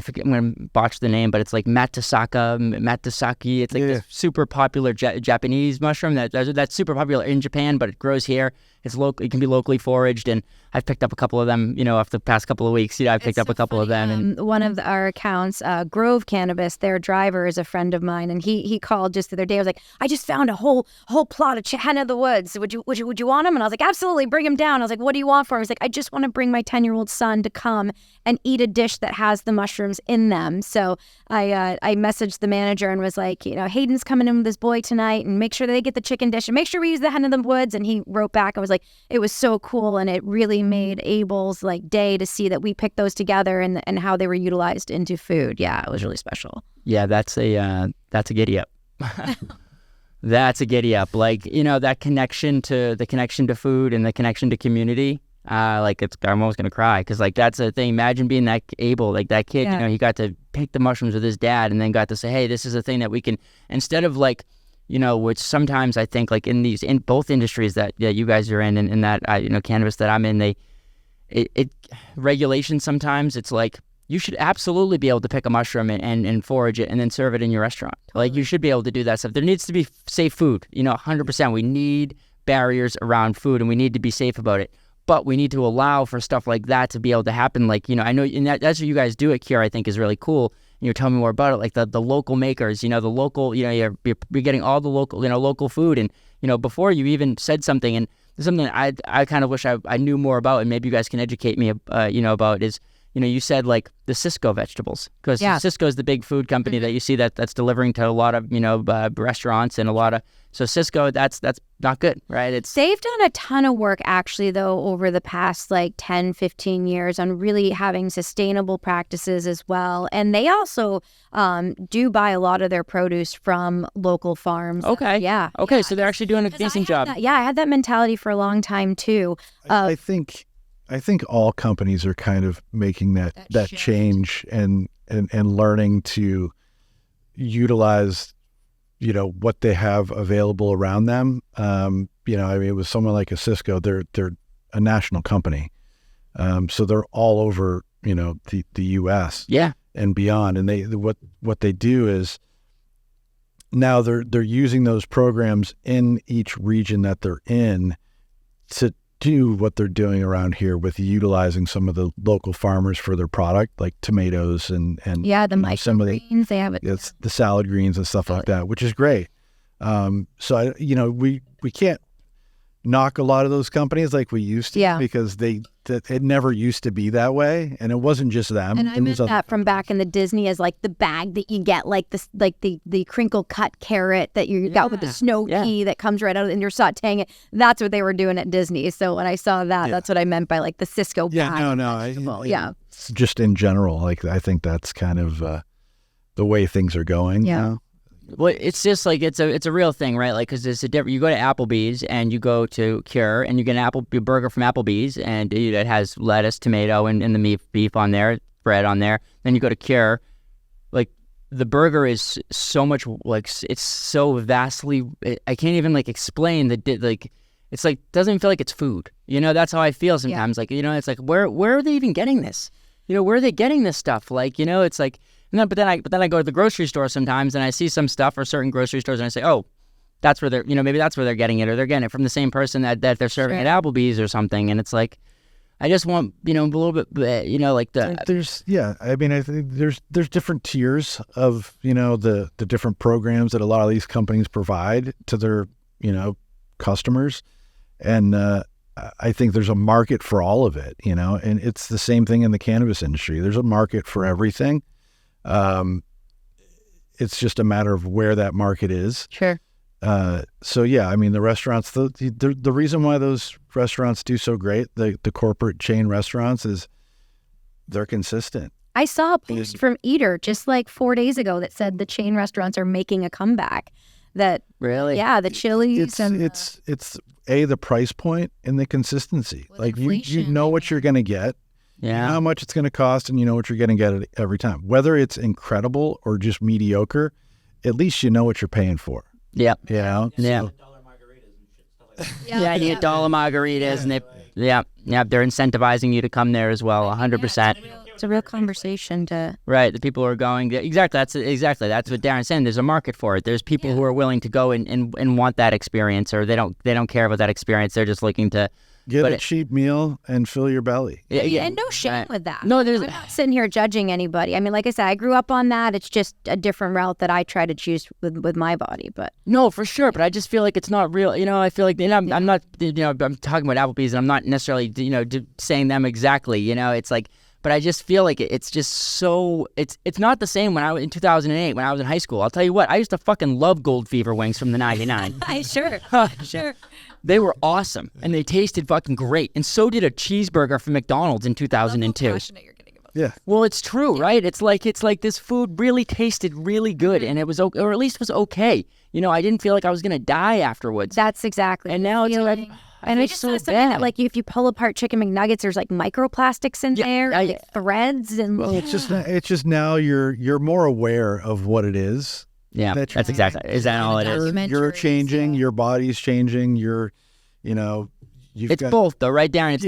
forget, I'm gonna botch the name, but it's like matasaki. It's like this super popular Japanese mushroom that's super popular in Japan, but it grows here. It's local. It can be locally foraged, and I've picked up a couple of them. After the past couple of weeks, I've picked up a couple of them. And one of our accounts, Grove Cannabis, their driver is a friend of mine, and he called just the other day. I was like, I just found a whole plot of hen of the woods. Would you want them? And I was like, absolutely, bring him down. I was like, what do you want for him? He was like, I just want to bring my 10-year-old son to come and eat a dish that has the mushrooms in them. So I messaged the manager and was like, Hayden's coming in with his boy tonight, and make sure that they get the chicken dish and make sure we use the hen of the woods. And he wrote back. I was like, it was so cool, and it really made Abel's day to see that we picked those together and how they were utilized into food. Yeah, it was really special. Yeah, that's a giddy up. That's a giddy up. Like, that connection to food and the connection to community. I'm almost gonna cry because that's a thing. Imagine being that Abel, like that kid. Yeah. He got to pick the mushrooms with his dad, and then got to say, hey, this is a thing that we can, instead of which sometimes I think in both industries that you guys are in and that cannabis that I'm in, regulation sometimes it's like you should absolutely be able to pick a mushroom and forage it and then serve it in your restaurant. Totally. Like you should be able to do that stuff. There needs to be safe food, 100%. We need barriers around food and we need to be safe about it. But we need to allow for stuff like that to be able to happen. I know, and that's what you guys do at Cure, I think is really cool. You're telling me more about it, like the local makers, the local, you're getting all the local, local food. And, before you even said something, and something I kind of wish I knew more about, and maybe you guys can educate me, about is, you said like the Cisco vegetables, because Cisco is the big food company that you see that's delivering to a lot of, restaurants and a lot of, so Cisco, that's not good, right? They've done a ton of work actually though over the past 10, 15 years on really having sustainable practices as well. And they also do buy a lot of their produce from local farms. Okay. Yeah. Okay. Yeah. So they're actually doing a decent job. I had that mentality for a long time too. I think all companies are kind of making that change and learning to utilize, what they have available around them. With someone like a Cisco, they're a national company. So they're all over, the U.S. and beyond. And what they do is now they're using those programs in each region that they're in to do what they're doing around here with utilizing some of the local farmers for their product, like tomatoes and the microgreens, they have it. It's the salad greens and stuff like that, which is great. So we can't knock a lot of those companies like we used to, because it never used to be that way, and it wasn't just them. And I meant that from back in the Disney as the bag that you get, the crinkle cut carrot that you got with the snow pea that comes right out and you're sautéing it. That's what they were doing at Disney. So when I saw that, that's what I meant by the Cisco bag. Just in general, I think that's kind of the way things are going now. Well, it's just it's a real thing, right? Because it's a different. You go to Applebee's and you go to Cure and you get a burger from Applebee's and it has lettuce, tomato, and the beef on there, bread on there. Then you go to Cure, the burger is so much like it's so vastly. I can't even like explain like. It's like doesn't even feel like it's food. You know, that's how I feel sometimes. Like, you know, it's like where are they even getting this? You know, where are they getting this stuff? Like, you know, it's like but then I go to the grocery store sometimes and I see some stuff or certain grocery stores and I say, oh, that's where they're, you know, maybe that's where they're getting it, or they're getting it from the same person that they're serving at Applebee's or something. And it's like, I just want, you know, a little bit, you know, like the. I mean, I think there's different tiers of, you know, the different programs that a lot of these companies provide to their, you know, customers. And I think there's a market for all of it, you know, and it's the same thing in the cannabis industry. There's a market for everything. It's just a matter of where that market is. Sure. So yeah, I mean, the restaurants, the reason why those restaurants do so great, the corporate chain restaurants, is they're consistent. I saw a post from Eater just like 4 days ago that said the chain restaurants are making a comeback. That really, yeah, the Chili's it's the price point and the consistency. Like you know what you're going to get, you know how much it's going to cost, and you know what you're going to get every time. Whether it's incredible or just mediocre, at least you know what you're paying for. Yeah. You know? Yeah. $1 margaritas and shit, stuff like that. Yeah, you get $1 margaritas, and they're incentivizing you to come there as well, 100%. It's a real conversation to. Right, the people who are going exactly. That's what Darren's saying. There's a market for it. There's people who are willing to go and want that experience, or they don't care about that experience. They're just looking to get a cheap meal and fill your belly. Yeah, and no shame with that. No, I'm not sitting here judging anybody. I mean, like I said, I grew up on that. It's just a different route that I try to choose with my body. But no, for sure. But I just feel like it's not real. You know, I feel like I'm not. You know, I'm talking about Applebee's, and I'm not necessarily saying them exactly. You know, it's like. But I just feel like it's just so it's not the same when in 2008 when I was in high school. I'll tell you what, I used to fucking love Gold Fever wings from the 99. Sure. They were awesome and they tasted fucking great. And so did a cheeseburger from McDonald's in 2002. How passionate you're getting about Yeah. Well, it's true, right? It's like this food really tasted really good, and it was or at least was okay. You know, I didn't feel like I was gonna die afterwards. That's exactly. And now it's like. And I just saw something that, like, if you pull apart chicken McNuggets, there's like microplastics in there, like threads, and well, it's just now you're more aware of what it is. Yeah, that's exactly. Is that all it is? You're changing. Your body's changing. It's both though, right, Darren?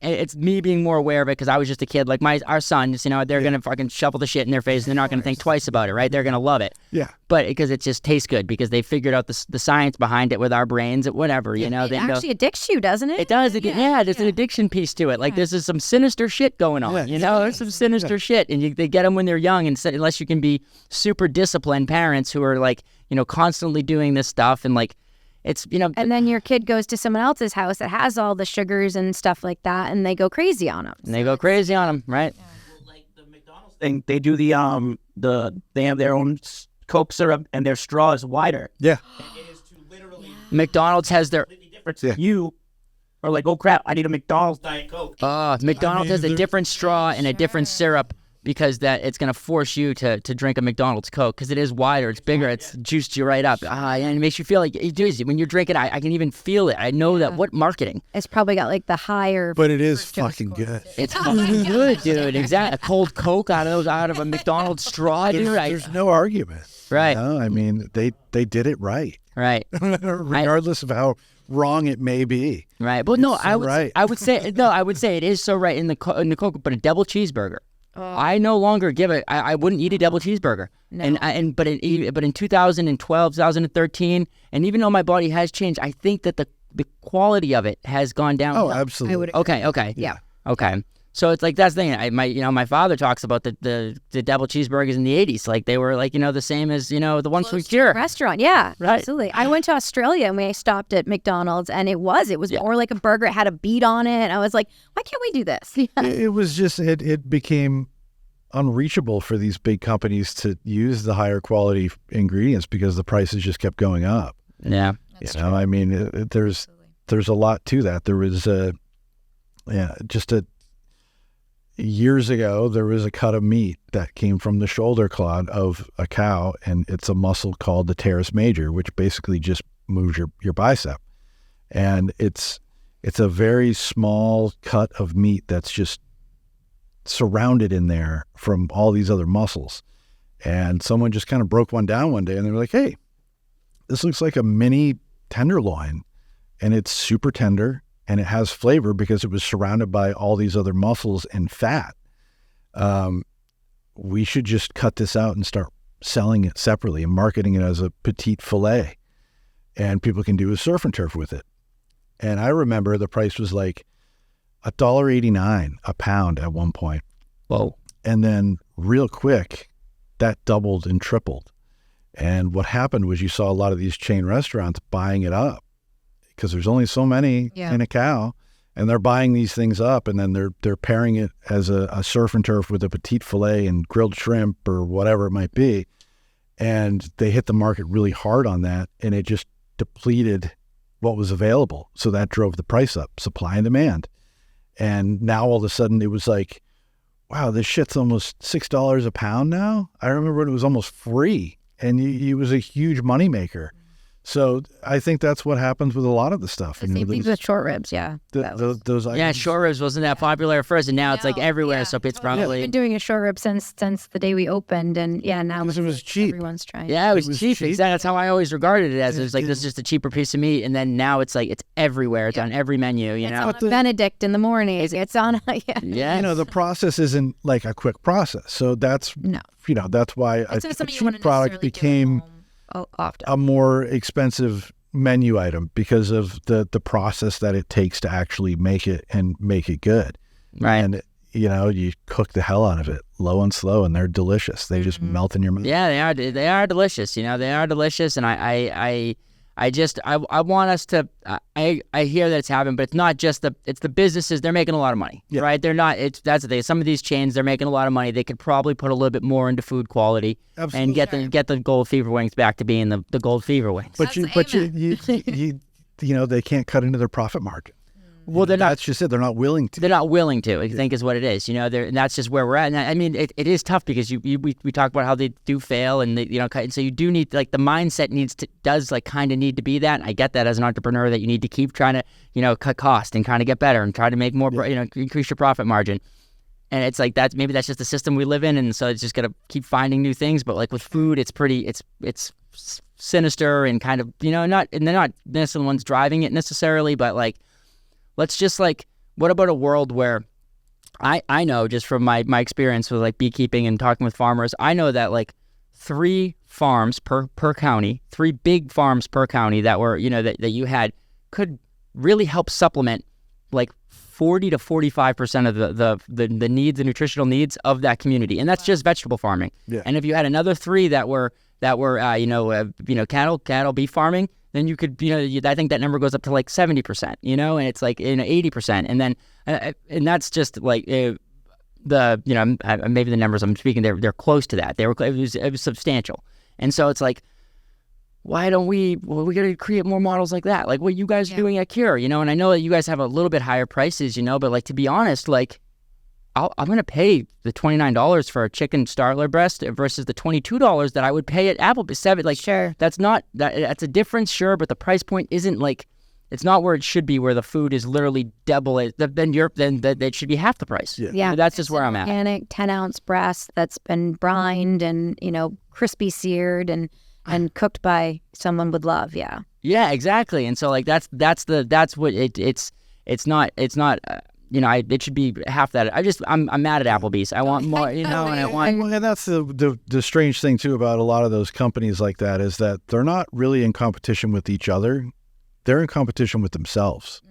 It's me being more aware of it because I was just a kid. Like our sons, you know, they're gonna fucking shovel the shit in their face, and they're not gonna think twice about it, right? They're gonna love it. Yeah. But because it just tastes good, because they figured out the science behind it with our brains, whatever, you know. It actually addicts you, doesn't it? It does. There's an addiction piece to it. Like this is some sinister shit going on. You know, there's some sinister shit, and they get them when they're young, and unless you can be super disciplined parents who are like, you know, constantly doing this stuff and like. It's, you know, and then your kid goes to someone else's house that has all the sugars and stuff like that, and they go crazy on them. And they go crazy on them, right? Well, like the McDonald's thing, they do they have their own Coke syrup, and their straw is wider. Yeah. And it is to literally. McDonald's has their Completely different. Yeah. You are like, oh crap, I need a McDonald's Diet Coke. McDonald's has a different straw and a different syrup. Because it's going to force you to drink a McDonald's Coke because it is wider, it's bigger, it's juiced you right up. And it makes you feel like, when you're drinking, I can even feel it. I know that. What marketing? It's probably got like the higher. But it is fucking good. It's fucking good, dude. Exactly. A cold Coke out of a McDonald's straw, dude. There's no argument. Right. You know? I mean, they did it right. Right. Regardless of how wrong it may be. Right. But no, I would say it is so right in the Coke, but a double cheeseburger. I no longer give it. I wouldn't eat a double cheeseburger. No. But in 2012, 2013, and even though my body has changed, I think that the quality of it has gone down. Oh, absolutely. Okay. Yeah. Okay. So it's like that's the thing. My father talks about the double cheeseburgers in the 80s, like they were like, you know, the same as, you know, the ones from here. Restaurant, yeah, right. Absolutely. I went to Australia and we stopped at McDonald's, and it was more like a burger. It had a beet on it. And I was like, why can't we do this? It was just it became unreachable for these big companies to use the higher quality ingredients because the prices just kept going up. Yeah, that's true. I mean, there's a lot to that. There was years ago, there was a cut of meat that came from the shoulder clod of a cow, and it's a muscle called the teres major, which basically just moves your bicep. And it's a very small cut of meat that's just surrounded in there from all these other muscles. And someone just kind of broke one down one day, and they were like, hey, this looks like a mini tenderloin, and it's super tender, and it has flavor because it was surrounded by all these other muscles and fat. We should just cut this out and start selling it separately and marketing it as a petite filet, and people can do a surf and turf with it. And I remember the price was like $1.89 a pound at one point. Whoa. And then real quick, that doubled and tripled. And what happened was you saw a lot of these chain restaurants buying it up because there's only so many in a cow, and they're buying these things up, and then they're pairing it as a surf and turf with a petite filet and grilled shrimp or whatever it might be. And they hit the market really hard on that, and it just depleted what was available. So that drove the price up, supply and demand. And now all of a sudden it was like, wow, this shit's almost $6 a pound now. I remember when it was almost free, and it was a huge moneymaker. So I think that's what happens with a lot of the stuff. The same thing with short ribs, Those items. Yeah, short ribs wasn't that popular at first, and now it's like everywhere. So it's probably We've been doing a short rib since the day we opened, and now Because it was cheap. everyone's trying. Yeah, it was cheap. cheap. Exactly. That's how I always regarded it as. It was like, this is just a cheaper piece of meat. And then now it's like, it's everywhere. It's on every menu, you know? It's on Benedict in the morning. It's on, Yeah. The process isn't like a quick process. So that's, that's why a cheap product became often a more expensive menu item because of the process that it takes to actually make it and make it good. Right. And, you cook the hell out of it, low and slow, and they're delicious. They just melt in your mouth. Yeah, they are delicious. They are delicious, and I want us to. I hear that it's happening, but it's not just it's the businesses. They're making a lot of money, right? They're not. That's the thing. Some of these chains, they're making a lot of money. They could probably put a little bit more into food quality and get the gold fever wings back to being the gold fever wings. But they can't cut into their profit margin. Well, they're not. That's just it. They're not willing to. They're not willing to. I think is what it is. And that's just where we're at. And I mean, it is tough because we talk about how they do fail, and and so you do need, like, the mindset does kind of need to be that. And I get that as an entrepreneur, that you need to keep trying to cut cost and kind of get better and try to make more increase your profit margin. And it's like that. Maybe that's just the system we live in, and so it's just gotta keep finding new things. But like with food, it's sinister and kind of not, and they're not necessarily the ones driving it necessarily, but like. Let's just what about a world where I know just from my experience with beekeeping and talking with farmers, I know that 3 farms per county, 3 big farms per county that were, that you had could really help supplement 40 to 45% of the needs, the nutritional needs of that community. And that's just vegetable farming. Yeah. And if you had another 3 that were cattle, beef farming, then you could, I think that number goes up to 70%, and it's 80%. And then, and that's just maybe the numbers I'm speaking, they're close to that. It was substantial. And so it's why don't we got to create more models like that? Like what you guys are doing at Cure, and I know that you guys have a little bit higher prices, but to be honest, I'm going to pay the $29 for a chicken startler breast versus the $22 that I would pay at Applebee's. Sure. That's a difference, sure, but the price point isn't it's not where it should be, where the food is literally double it. Then it should be half the price. Yeah. That's just where I'm at. Organic 10-ounce breast that's been brined and, crispy seared and cooked by someone with love. Yeah. Yeah, exactly. And so that's what it's not. It should be half that. I'm mad at Applebee's. I want more, and I want. Well, and that's the strange thing too about a lot of those companies like that is that they're not really in competition with each other. They're in competition with themselves.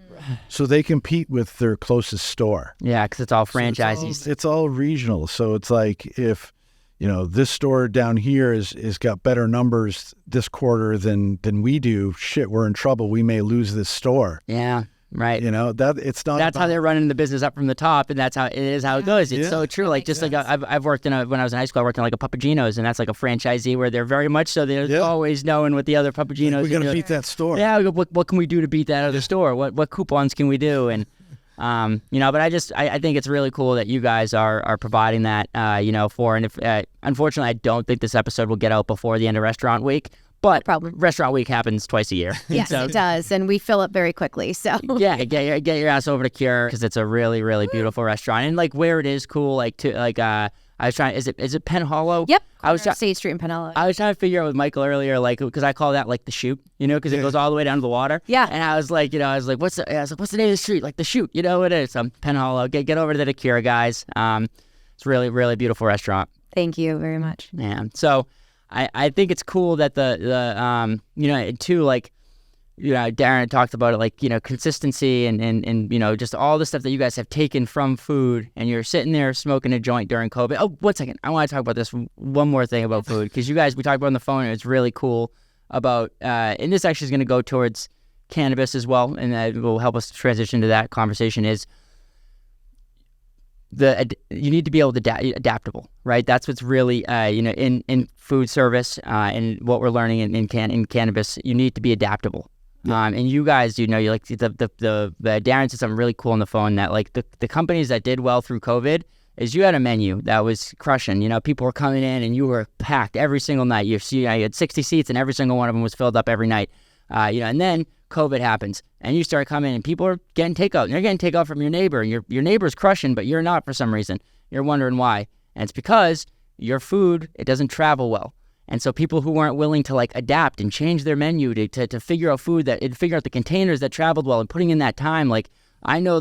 So they compete with their closest store. Yeah, because it's all franchises. So it's all regional. So it's if this store down here is got better numbers this quarter than we do. Shit, we're in trouble. We may lose this store. Yeah. Right. That it's not. That's how they're running the business up from the top, and that's how it goes. It's so true. I've worked when I was in high school, I worked in a Papagino's, and that's a franchisee where they're very much so they're always knowing what the other Papagino's. We're gonna beat that store. Yeah. What can we do to beat that other store? What coupons can we do? And but I think it's really cool that you guys are providing that for. And if unfortunately I don't think this episode will get out before the end of Restaurant Week. But Restaurant Week happens twice a year. Yes, it does, and we fill up very quickly. So get your ass over to Cure because it's a really, really beautiful restaurant, and where it is cool. I was trying. Is it Penn Hollow? Yep. I was State Street in Pinellas. I was trying to figure out with Michael earlier, like, because I call that like the chute, because it goes all the way down to the water. Yeah. And I was like, what's the name of the street? Like the chute, it is. Penn Hollow. Get over to the Akira, guys. It's really, really beautiful restaurant. Thank you very much. Yeah. So I think it's cool that too, like, Darren talked about it, like, consistency and just all the stuff that you guys have taken from food, and you're sitting there smoking a joint during COVID. Oh, 1 second. I want to talk about this one more thing about food, because we talked about it on the phone, and it's really cool about, and this actually is going to go towards cannabis as well, and that will help us transition to that conversation, is you need to be able to adaptable, right? That's what's really, in food service, and what we're learning in cannabis, you need to be adaptable. Yeah. And you guys, you like the Darren said something really cool on the phone, that like the companies that did well through COVID is you had a menu that was crushing. People were coming in and you were packed every single night. You had 60 seats and every single one of them was filled up every night. And then COVID happens and you start coming and people are getting takeout, and they're getting takeout from your neighbor, and your neighbor's crushing, but you're not for some reason. You're wondering why. And it's because your food, it doesn't travel well. And so people who weren't willing to like adapt and change their menu to figure out figure out the containers that traveled well and putting in that time. Like, I know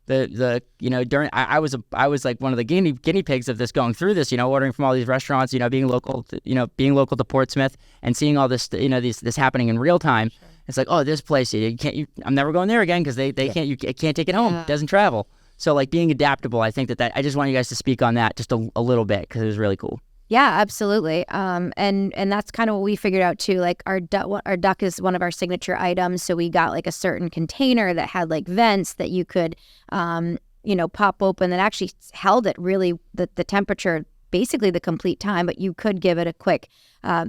during I was like one of the guinea pigs of this, going through this, ordering from all these restaurants, being local to Portsmouth and seeing all this, this happening in real time. Sure. It's like, oh, this place, I'm never going there again, because they can't take it home. It doesn't travel. So like being adaptable, I think that I just want you guys to speak on that just a little bit, because it was really cool. Yeah, absolutely. And that's kind of what we figured out too. Like our duck is one of our signature items. So we got like a certain container that had like vents that you could, pop open, that actually held it really the temperature basically the complete time, but you could give it a quick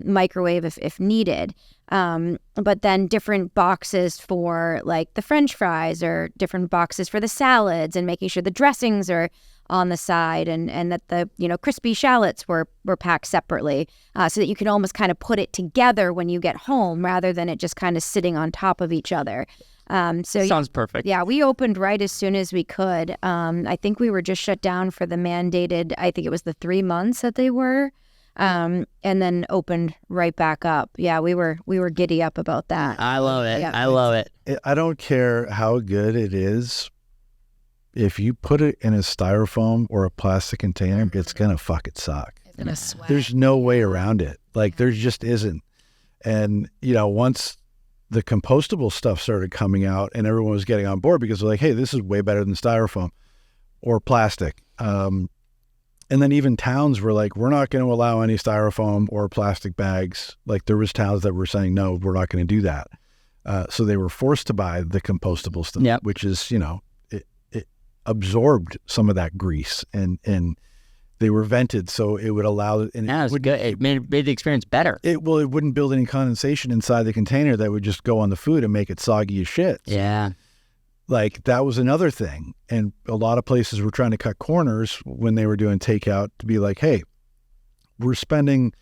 microwave if needed. But then different boxes for like the French fries, or different boxes for the salads, and making sure the dressings are on the side, and that the crispy shallots were packed separately, so that you can almost kind of put it together when you get home, rather than it just kind of sitting on top of each other. Sounds perfect. Yeah, we opened right as soon as we could. I think we were just shut down for the mandated, I think it was the 3 months that they were, and then opened right back up. Yeah, we were giddy up about that. I love it. Yeah. I love it. I don't care how good it is. If you put it in a styrofoam or a plastic container, it's going to fucking suck. It's going to sweat. There's no way around it. Like, there just isn't. And, once the compostable stuff started coming out and everyone was getting on board, because they're like, hey, this is way better than styrofoam or plastic. And then even towns were like, we're not going to allow any styrofoam or plastic bags. Like, there was towns that were saying, no, we're not going to do that. So they were forced to buy the compostable stuff, yep. which is, it absorbed some of that grease, and they were vented so it would allow it. And it was good. It made the experience better. It wouldn't build any condensation inside the container that would just go on the food and make it soggy as shit. Yeah. Like, that was another thing. And a lot of places were trying to cut corners when they were doing takeout, to be like, hey, we're spending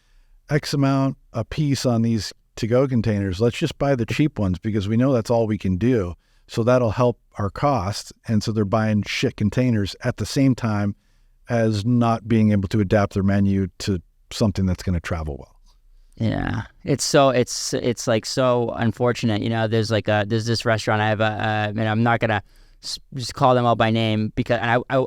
X amount a piece on these to-go containers. Let's just buy the cheap ones, because we know that's all we can do. So that'll help our costs. And so they're buying shit containers at the same time as not being able to adapt their menu to something that's going to travel well. Yeah, it's like so unfortunate. There's this restaurant I have, and I'm not gonna just call them out by name, because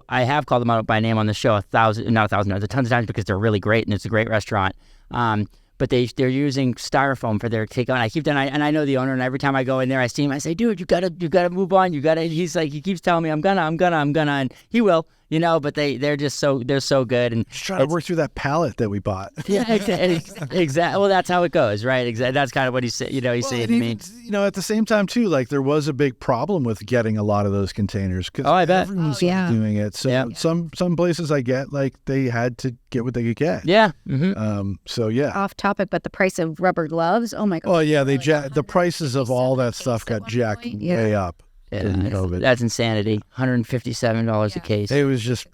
I have called them out by name on the show a tons of times, because they're really great and it's a great restaurant. But they're using styrofoam for their takeout. And I know the owner, and every time I go in there, I see him. I say, dude, you gotta move on. He's like, he keeps telling me, I'm gonna, and he will. But they're so good. And just trying to work through that pallet that we bought. Yeah, exactly. Well, that's how it goes, right? Exactly. That's kind of what he's saying. He's saying to me. At the same time too, like, there was a big problem with getting a lot of those containers, because I bet everyone's doing it. So some places I get, like, they had to get what they could get. Yeah. Mm-hmm. So yeah. Off topic, but the price of rubber gloves. Oh my god. Oh yeah, the prices of all that stuff got jacked way up. Yeah, that's insanity. $157 a case. It was just,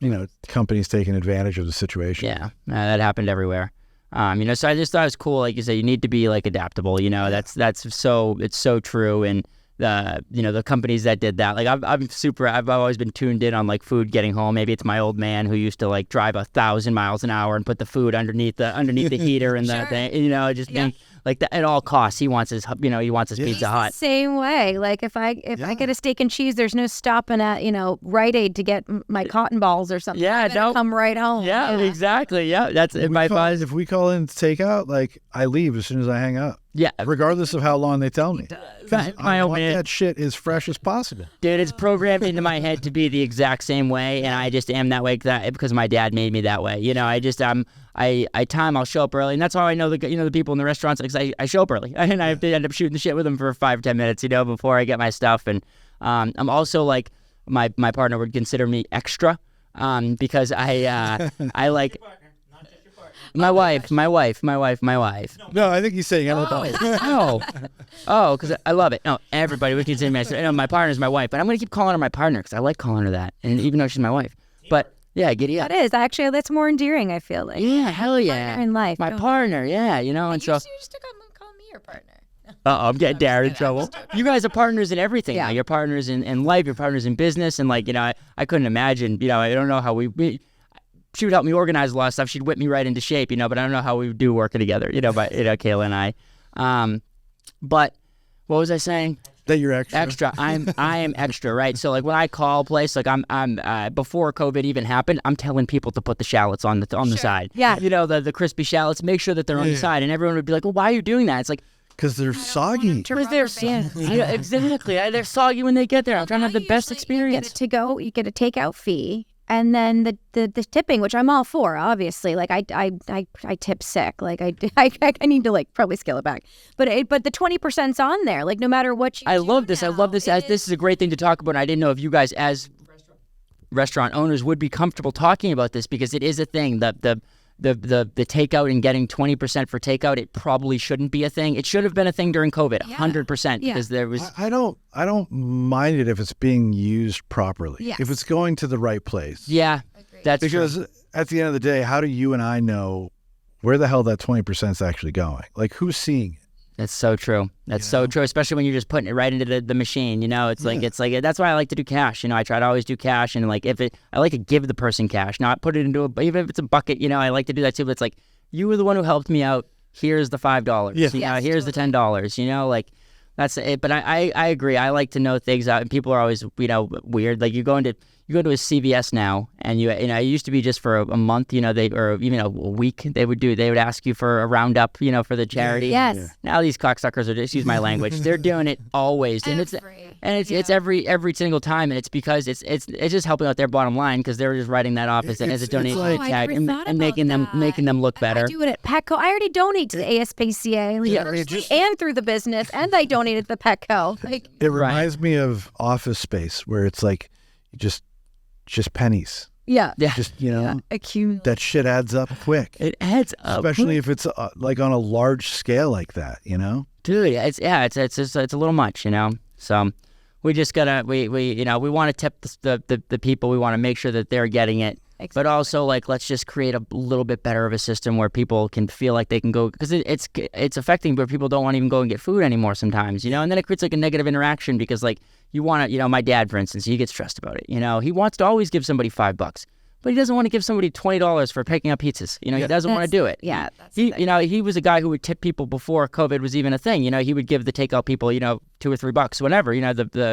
companies taking advantage of the situation. Yeah, that happened everywhere. So I just thought it was cool. Like you said, you need to be like adaptable. It's so true. And the companies that did that. Like I've always been tuned in on like food getting home. Maybe it's my old man who used to like drive 1,000 miles an hour and put the food underneath the heater and the thing, just think like that at all costs. He wants his pizza hot. Same way. Like if I get a steak and cheese, there's no stopping at Rite Aid to get my cotton balls or something. Yeah, no, come right home. Yeah, exactly. Yeah, that's if we call in takeout, like I leave as soon as I hang up. Yeah, regardless of how long they tell me. I want man. That shit as fresh as possible. Dude, it's programmed into my head to be the exact same way, and I just am that way because my dad made me that way. I'll show up early, and that's how I know the people in the restaurants, because I show up early, and I have to end up shooting the shit with them for 5 or 10 minutes, before I get my stuff. And I'm also like my partner would consider me extra, because I like. My wife. No, I think he's saying everybody. Oh, because I love it. No, everybody would consider me. My partner's my wife, but I'm going to keep calling her my partner because I like calling her that, and even though she's my wife. But yeah, giddy up. That is actually that's more endearing. I feel like. Yeah, hell yeah. Partner in life. My partner, yeah, and so. You just call me your partner. I'm getting Darren in trouble. You guys are partners in everything. Yeah. You're partners in life. You're partners in business, and I couldn't imagine. I don't know how we she would help me organize a lot of stuff. She'd whip me right into shape, but I don't know how we would do working together, but Kayla and I. But what was I saying? That you're extra. Extra. I am extra, right? So like when I call a place, like I'm before COVID even happened, I'm telling people to put the shallots on the side. Yeah. The crispy shallots, make sure that they're on the side, and everyone would be like, well, why are you doing that? It's like, because they're soggy. Because they're exactly. They're soggy when they get there. I'm trying to have the best experience. You get a takeout fee. And then the tipping, which I'm all for, obviously. Like I tip sick. Like I need to probably scale it back. But the 20%'s on there. Like no matter what you. I love this. This is a great thing to talk about. And I didn't know if you guys as restaurant owners would be comfortable talking about this, because it is a thing. The takeout and getting 20% for takeout, it probably shouldn't be a thing. It should have been a thing during COVID, 100%, because there was. I don't mind it if it's being used properly. Yes. If it's going to the right place. Yeah, that's because true. At the end of the day, how do you and I know where the hell that 20% is actually going? Like, who's seeing it? That's so true. That's so true, especially when you're just putting it right into the machine. It's like that's why I like to do cash. I try to always do cash, and I like to give the person cash, not put it into even if it's a bucket. I like to do that too. But it's like, you were the one who helped me out. Here's the $5. Here's the $10. That's it. But I agree. I like to know things out, and people are always weird. Like you go to a CVS now, and it used to be just for a month, or even a week. They would ask you for a roundapp, for the charity. Yes. Yeah. Now these cocksuckers are, excuse my language, they're doing it always, and it's every single time, and it's because it's just helping out their bottom line, because they're just writing that off as a donation tag and making them look better. I do it at Petco. I already donate to the ASPCA, and through the business, and I donated to the Petco. It reminds me of Office Space, where it's like just pennies. Yeah. Just, that shit adds up quick. It adds up. Especially if it's like on a large scale like that, Dude, it's a little much, So we just gotta, we want to tip the people. We want to make sure that they're getting it. Exactly. But also, let's just create a little bit better of a system where people can feel like they can go, because it's affecting where people don't want to even go and get food anymore sometimes, and then it creates a negative interaction, because you want to, my dad, for instance, he gets stressed about it. He wants to always give somebody $5, but he doesn't want to give somebody $20 for picking up pizzas. He doesn't want to do it. Yeah. He was a guy who would tip people before COVID was even a thing. He would give the takeout people, $2 or $3, whatever,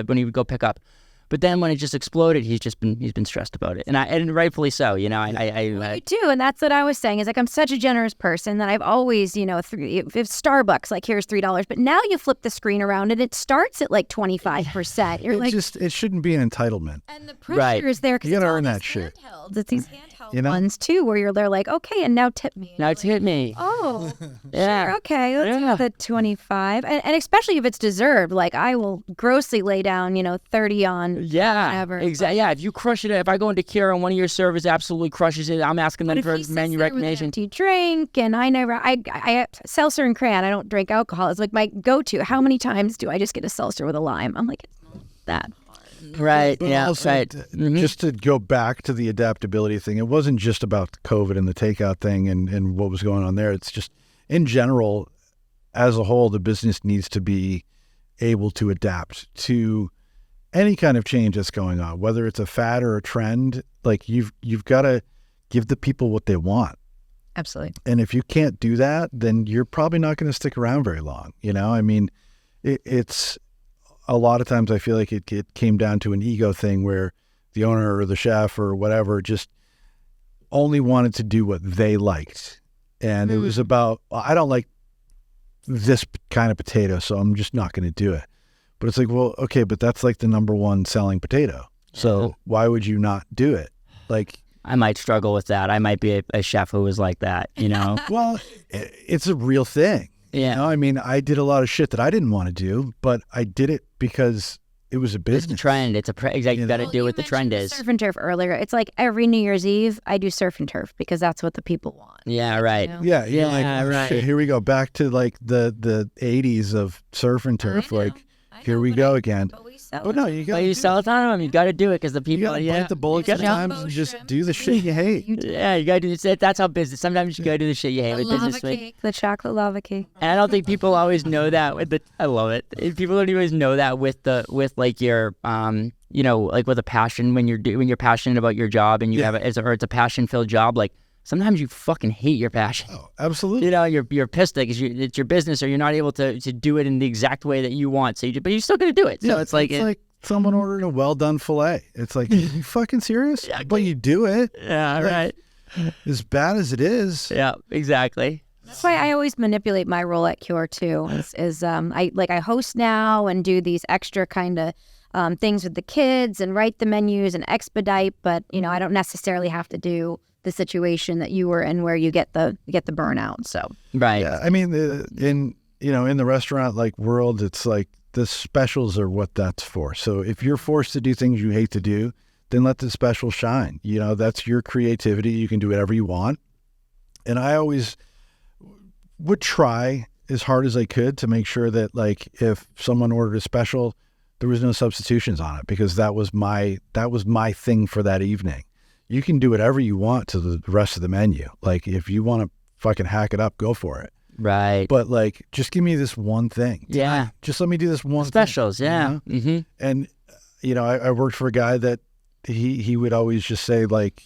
when he would go pick up. But then when it just exploded, he's been stressed about it, and rightfully so. You do, and that's what I was saying. Is I'm such a generous person that I've always, if Starbucks, here's $3, but now you flip the screen around and it starts at 25%. You're it shouldn't be an entitlement. And the pressure is there, because you gotta earn that shit. It's these handheld ones too, where they're like, okay, and now tip me. Now tip me. Oh, yeah. Sure, okay, let's do the 25, and especially if it's deserved. I will grossly lay down, 30 on. Yeah, exactly. Yeah, if you crush it, if I go into Kira and one of your servers absolutely crushes it, I'm asking them for menu recommendation. Empty drink, and I seltzer and cran. I don't drink alcohol. It's my go-to. How many times do I just get a seltzer with a lime? I'm like, it's not that hard. Right. But yeah. Also, right. Just to go back to the adaptability thing, it wasn't just about COVID and the takeout thing and what was going on there. It's just in general, as a whole, the business needs to be able to adapt to any kind of change that's going on, whether it's a fad or a trend. Like you've got to give the people what they want. Absolutely. And if you can't do that, then you're probably not going to stick around very long. I mean, it's a lot of times I feel like it came down to an ego thing where the owner or the chef or whatever just only wanted to do what they liked. And it was about, I don't like this kind of potato, so I'm just not going to do it. But it's like, well, okay, but that's like the number one selling potato. So why would you not do it? Like, I might struggle with that. I might be a chef who was like that, Well, it's a real thing. Yeah. I mean, I did a lot of shit that I didn't want to do, but I did it because it was a business. It's a trend. It's exactly, you got to do what the trend is. Surf and turf earlier. It's like every New Year's Eve, I do surf and turf because that's what the people want. Yeah, right. Yeah, Yeah, right. Shit, here we go back to like the 80s of surf and turf. Like, here we go again. But we sell Oh no, you got You sell a ton of them. You got to do it because the you people. got to bite the bullet You gotta- sometimes and just do the shit you hate. Yeah, you got to do. That's how business. Sometimes you got to do the shit you hate with business. The chocolate lava cake. And I don't think people always know that with the. I love it. People don't always know that with like your like with a passion when you're passionate about your job and you have it's a passion filled job. Like sometimes you fucking hate your passion. Oh, absolutely. You're pissed because it's your business or you're not able to do it in the exact way that you want. So but you're still gonna do it. So it's like someone ordering a well done fillet. It's like, you fucking serious? But you do it. Yeah, right. As bad as it is. Yeah, exactly. That's why I always manipulate my role at Cure too. I host now and do these extra kind of things with the kids and write the menus and expedite, but I don't necessarily have to do the situation that you were in where you get the burnout. So Right. Yeah, I mean, in the restaurant like world, it's like the specials are what that's for. So if you're forced to do things you hate to do, then let the special shine. That's your creativity. You can do whatever you want. And I always would try as hard as I could to make sure that, like, if someone ordered a special, there was no substitutions on it, because that was my thing for that evening. You can do whatever you want to the rest of the menu. Like, if you want to fucking hack it up, go for it. Right. But like, just give me this one thing. Yeah. Just let me do this one Specials. thing, Yeah. Mm-hmm. And I worked for a guy that he would always just say, like,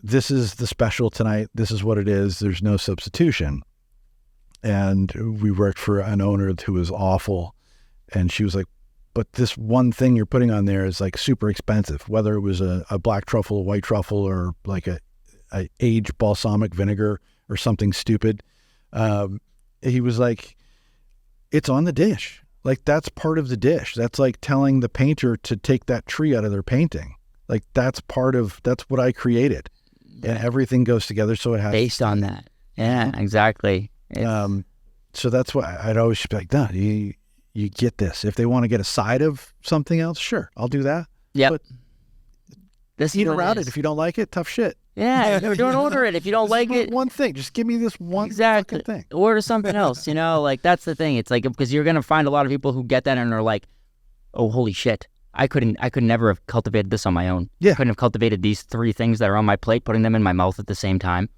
this is the special tonight. This is what it is. There's no substitution. And we worked for an owner who was awful. And she was like, but this one thing you're putting on there is like super expensive, whether it was a black truffle, a white truffle, or like a aged balsamic vinegar or something stupid. He was like, it's on the dish. Like, that's part of the dish. That's like telling the painter to take that tree out of their painting. Like, that's what I created. And everything goes together, so it has Based on that. Yeah, exactly. So that's why I'd always be like, no, you get this. If they want to get a side of something else, sure, I'll do that. Yep. But This eat is what around it. is. If you don't like it, tough shit. Yeah, don't order it if you don't like it. One thing. Just give me this one Exactly. fucking thing. Order something else, like that's the thing. It's like, because you're going to find a lot of people who get that and are like, oh, holy shit. I could never have cultivated this on my own. Yeah. I couldn't have cultivated these 3 things that are on my plate, putting them in my mouth at the same time.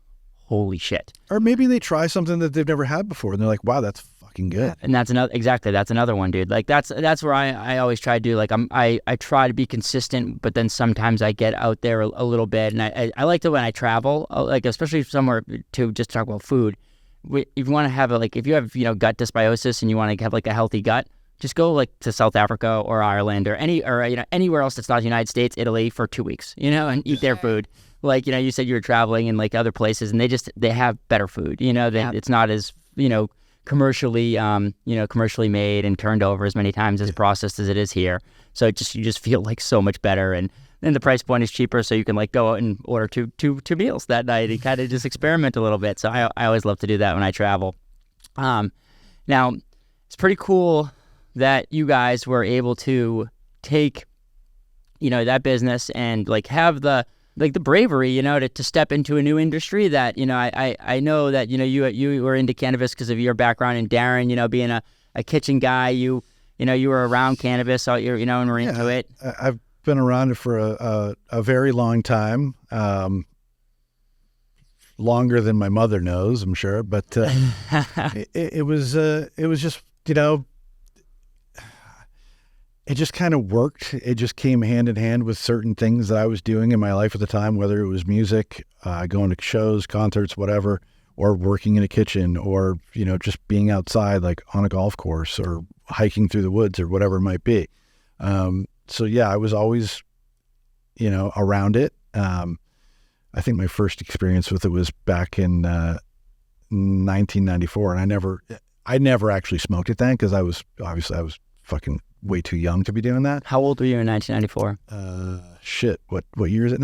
Holy shit. Or maybe they try something that they've never had before, and they're like, wow, that's fucking good. And that's another one, dude. Like that's where I always try to do, like, I try to be consistent, but then sometimes I get out there a little bit, and I like to, when I travel, like, especially somewhere to just talk about food. If you want to have if you have gut dysbiosis and you want to have like a healthy gut, just go like to South Africa or Ireland or anywhere else that's not the United States, Italy, for 2 weeks, and eat their food. Like, you said you were traveling in like other places, and they have better food. It's not as commercially made and turned over as many times as processed as it is here. So you just feel like so much better, and then the price point is cheaper, so you can like go out and order two meals that night and kind of just experiment a little bit. So I always love to do that when I travel. Now it's pretty cool that you guys were able to take that business and like have the bravery, to step into a new industry that, I know that, you were into cannabis because of your background, and Darren, being a kitchen guy, you were around cannabis, so you're, and we're into it. I've been around it for a very long time, longer than my mother knows, I'm sure. But it was just, it just kind of worked. It just came hand in hand with certain things that I was doing in my life at the time, whether it was music, going to shows, concerts, whatever, or working in a kitchen, or, you know, just being outside, like on a golf course or hiking through the woods or whatever it might be. So yeah, I was always, you know, around it. I think my first experience with it was back in 1994, and I never actually smoked it then, because I was fucking way too young to be doing that. How old were you in 1994? Shit, what year is it?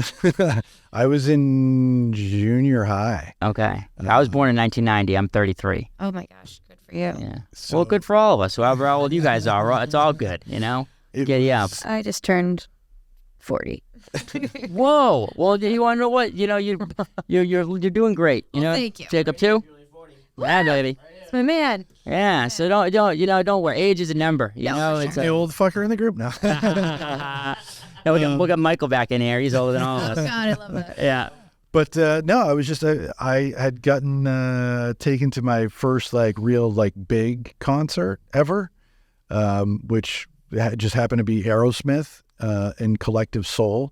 I was in junior high. Okay. I was born in 1990. I'm 33. Oh my gosh, good for you. Yeah. Well, good for all of us. However old you guys are, it's all good, you know? Giddy up. I just turned 40. Whoa. Well, you want to know what? You know, you're doing great. You know, thank you. Jacob too. Yeah, baby. It's my man. Yeah. So don't worry. Age is a number. You know, it's The old fucker in the group now. No, we got Michael back in here. He's older than all of us. God, I love that. Yeah. But no, I was just I had gotten taken to my first like real like big concert ever, which just happened to be Aerosmith in Collective Soul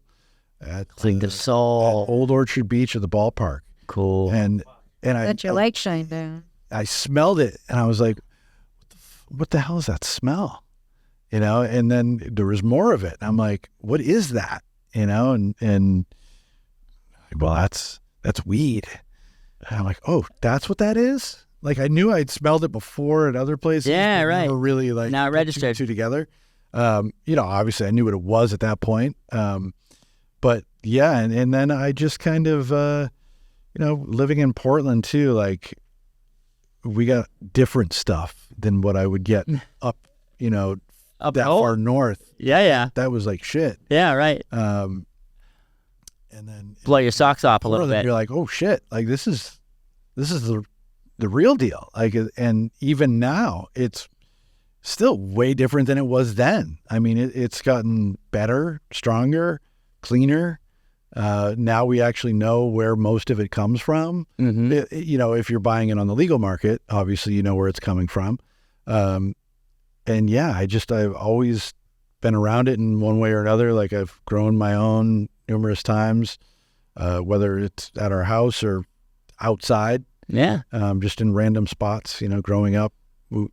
at Collective Soul, at Old Orchard Beach at the ballpark. Cool. And Let your light shine down. I smelled it and I was like, what the hell is that smell? You know, and then there was more of it. I'm like, what is that? You know, and well, that's weed. And I'm like, oh, that's what that is? Like, I knew I'd smelled it before at other places. Yeah, but right. Never really like Not put registered. two together. You know, obviously I knew what it was at that point. But yeah, and then I just kind of, you know, living in Portland too, like we got different stuff than what I would get up, you know, Up that north? far north. Yeah. That was like shit. Yeah, right. And then Blow your socks off a little Portland, bit. you're like, oh shit, like this is the real deal. Like, and even now it's still way different than it was then. I mean, it's gotten better, stronger, cleaner. Now we actually know where most of it comes from. Mm-hmm. You know, if you're buying it on the legal market, obviously you know where it's coming from. And yeah, I've always been around it in one way or another. Like I've grown my own numerous times, whether it's at our house or outside, Yeah. just in random spots, you know, growing up, we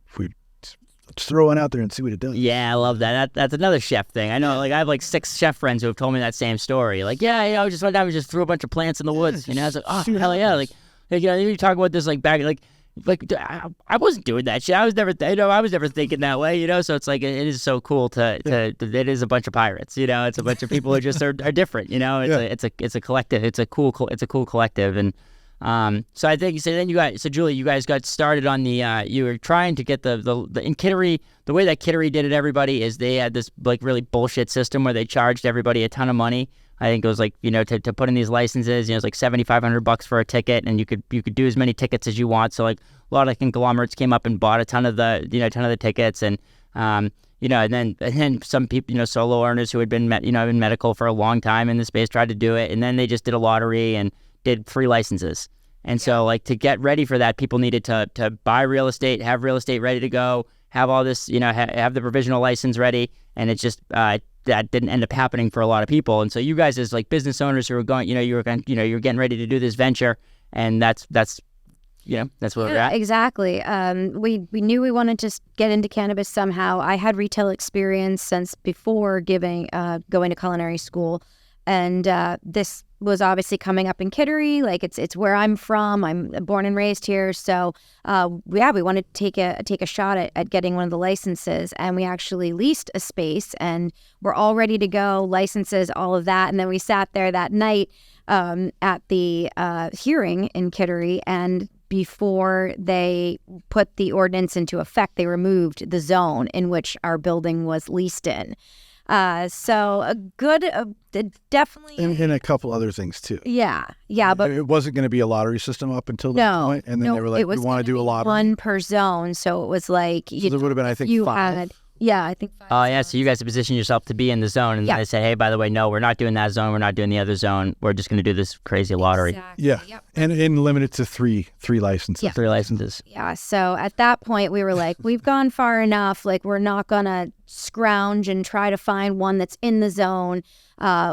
just throw it out there and see what it does. Yeah, I love that. That's another chef thing. I know, like, I have like 6 chef friends who have told me that same story. Like, yeah, you know, just one time we just threw a bunch of plants in the woods. You know, I was like, oh, hell yeah. Like, you know, you talk about this like back, like I wasn't doing that shit. I was never thinking that way, you know. So it's like it is so cool to it is a bunch of pirates, you know. It's a bunch of people who just are different, you know. It's a collective. It's a cool collective, and so I think so Julie, you guys got started on the you were trying to get the in Kittery. The way that Kittery did it, everybody, is they had this like really bullshit system where they charged everybody a ton of money. I think it was like, you know, to put in these licenses, you know, it's like $7,500 for a ticket, and you could do as many tickets as you want. So like a lot of conglomerates came up and bought a ton of the tickets, and you know, and then some people, you know, solo earners who had been in medical for a long time in the space tried to do it, and then they just did a lottery and did free licenses. And so like to get ready for that, people needed to buy real estate, have real estate ready to go, have all this, you know, have the provisional license ready, and it just that didn't end up happening for a lot of people. And so you guys as like business owners who were going, you know, you're getting ready to do this venture, and that's where we're at. Exactly. We knew we wanted to get into cannabis somehow. I had retail experience since before going to culinary school, and this was obviously coming up in Kittery. Like it's where I'm from. I'm born and raised here. So we wanted to take a shot at getting one of the licenses, and we actually leased a space, and we're all ready to go, licenses, all of that. And then we sat there that night at the hearing in Kittery, and before they put the ordinance into effect, they removed the zone in which our building was leased in. So a good, definitely. And a couple other things too. Yeah, but it wasn't going to be a lottery system up until that point, and then they were like, "We want to do a lottery." One per zone, so it was like So there would have been, I think, 5. Yeah, I think. Oh, yeah. So you guys position yourself to be in the zone, and Yeah. they say, hey, by the way, no, we're not doing that zone. We're not doing the other zone. We're just going to do this crazy lottery. Exactly. Yeah. Yep. And limited to three licenses. Yeah. 3 licenses. Yeah. So at that point, we were like, we've gone far enough. Like, we're not going to scrounge and try to find one that's in the zone.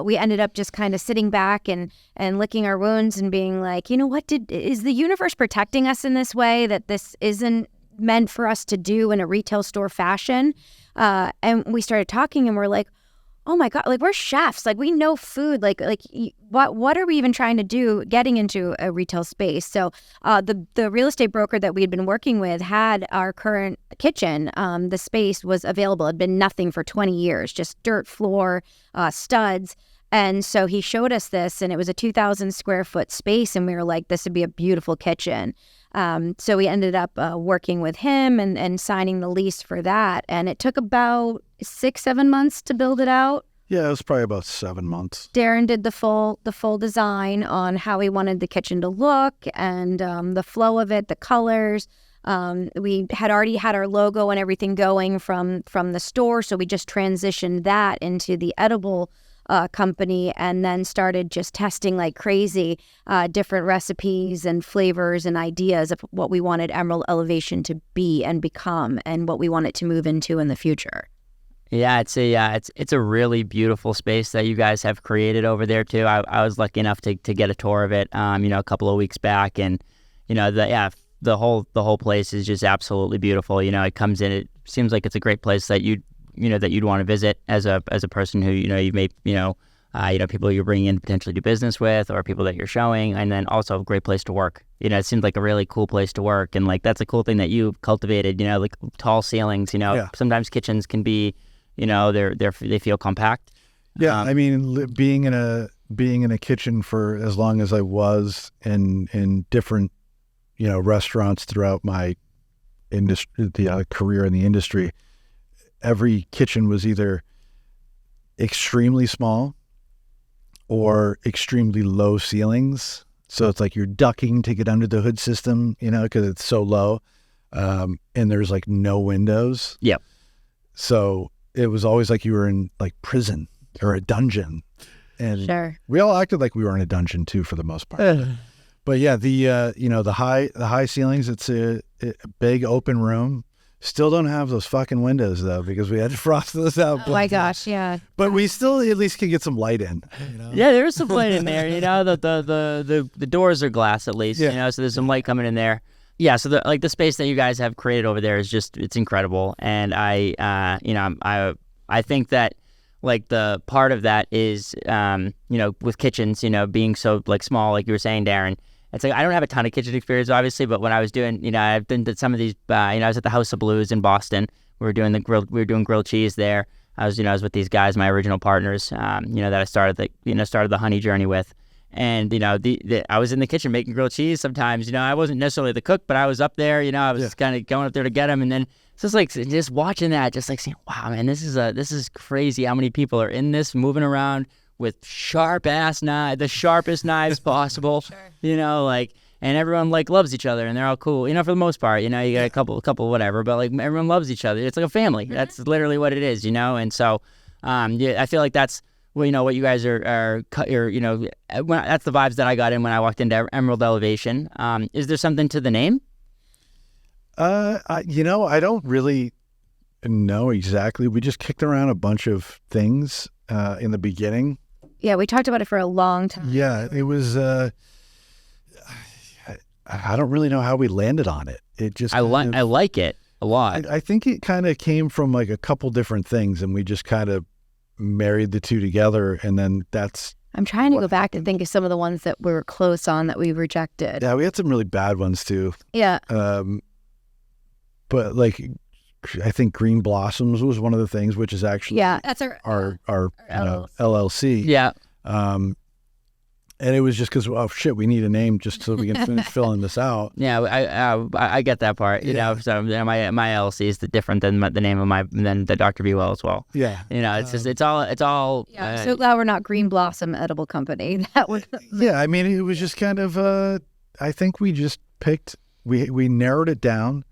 We ended up just kind of sitting back and licking our wounds and being like, you know what, is the universe protecting us in this way that this isn't meant for us to do in a retail store fashion? And we started talking and we're like, oh my God, like we're chefs, like we know food, what are we even trying to do getting into a retail space? So the real estate broker that we had been working with had our current kitchen. The space was available. It had been nothing for 20 years, just dirt floor, studs. And so he showed us this, and it was a 2,000 square foot space, and we were like, this would be a beautiful kitchen. So we ended up working with him and signing the lease for that. And it took about 6-7 months to build it out. Yeah, it was probably about 7 months. Darren did the full design on how he wanted the kitchen to look and the flow of it, the colors. We had already had our logo and everything going from the store, so we just transitioned that into the edible company, and then started just testing like crazy different recipes and flavors and ideas of what we wanted Emerald Elevation to be and become, and what we want it to move into in the future. Yeah, it's a really beautiful space that you guys have created over there too. I was lucky enough to get a tour of it, a couple of weeks back, and the whole place is just absolutely beautiful. It comes in. It seems like it's a great place that you'd want to visit as a person who you may people you're bringing in to potentially do business with, or people that you're showing, and then also a great place to work. It seems like a really cool place to work, and like that's a cool thing that you've cultivated. Like tall ceilings. Yeah. Sometimes kitchens can be, they feel compact. Yeah, I mean, being in a kitchen for as long as I was in different, restaurants throughout my career in the industry, every kitchen was either extremely small or extremely low ceilings. So it's like you're ducking to get under the hood system, because it's so low, and there's like no windows. Yep. So it was always like you were in like prison or a dungeon. And Sure. we all acted like we were in a dungeon too, for the most part. But yeah, the high ceilings, it's a big open room. Still don't have those fucking windows though, because we had to frost those out. Oh my gosh, yeah. But we still at least can get some light in. Yeah, there is some light in there. The doors are glass at least. Yeah. So there's some light coming in there. Yeah, so the space that you guys have created over there is it's incredible, and I think that like the part of that is with kitchens, being so like small, like you were saying, Darren. It's like I don't have a ton of kitchen experience, obviously, but when I was doing, I've been to some of these. I was at the House of Blues in Boston. We were doing grilled cheese there. I was with these guys, my original partners, that I started the honey journey with. And, I was in the kitchen making grilled cheese sometimes. I wasn't necessarily the cook, but I was up there. I was kind of going up there to get them. And then it's just like just watching that, just like saying, wow, man, this is crazy how many people are in this, moving around with sharp-ass knives, the sharpest knives possible. Sure. And everyone loves each other, and they're all cool. For the most part, you got a couple whatever, but like everyone loves each other. It's like a family. Mm-hmm. That's literally what it is, And so, I feel like that's what you guys are that's the vibes that I got in when I walked into Emerald Elevation. Is there something to the name? I don't really know exactly. We just kicked around a bunch of things in the beginning. Yeah, we talked about it for a long time. Yeah, it was. I don't really know how we landed on it. It just. I like it a lot. I think it kind of came from like a couple different things, and we just kind of married the two together, and then that's. I'm trying to go back to think of some of the ones that we were close on that we rejected. Yeah, we had some really bad ones too. Yeah. But like, I think Green Blossoms was one of the things, which is actually That's our LLC. LLC. Yeah. And it was just because, oh shit, we need a name just so we can finish filling this out. Yeah, I get that part. So my LLC is different than the name of than the Dr. BeeWell as well. Yeah. It's just it's all. Yeah, I'm so glad we're not Green Blossom Edible Company. That would. Yeah, I mean, it was just kind of. I think we just picked. We narrowed it down.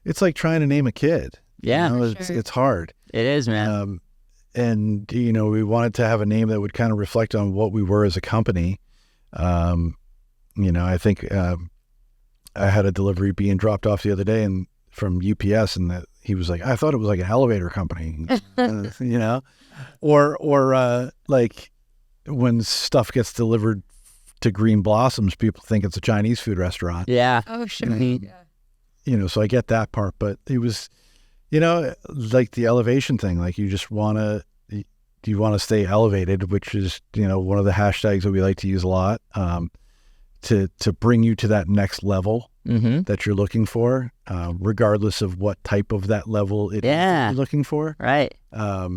It's like trying to name a kid. Yeah, it's hard. It is, man. And we wanted to have a name that would kind of reflect on what we were as a company. I think I had a delivery being dropped off the other day and from UPS, and that he was like, I thought it was like an elevator company, or like when stuff gets delivered to Green Blossoms, people think it's a Chinese food restaurant. Yeah. Oh, sure. Mhm. So I get that part, but it was, like the elevation thing, like you want to stay elevated, which is, one of the hashtags that we like to use a lot, to bring you to that next level that you're looking for, regardless of what type of that level it is that you're looking for. Right.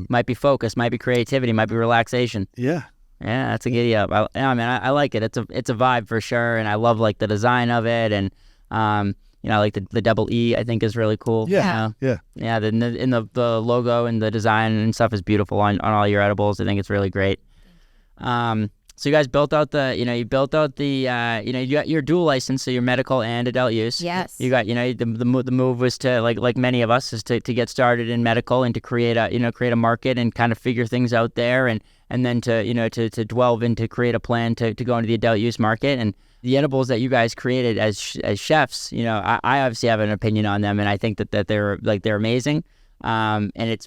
Might be focus, might be creativity, might be relaxation. Yeah. Yeah, that's a giddy up. I like it. It's a vibe for sure, and I love like the design of it, and I like the double E. I think is really cool. Yeah, yeah. The logo and the design and stuff is beautiful on all your edibles. I think it's really great. So you guys built out you got your dual license, so your medical and adult use. Yes. You got, the move was to like many of us is to get started in medical and to create a market and kind of figure things out there and then to delve into create a plan to go into the adult use market. And the edibles that you guys created as chefs, I obviously have an opinion on them, and I think that they're amazing. And it's,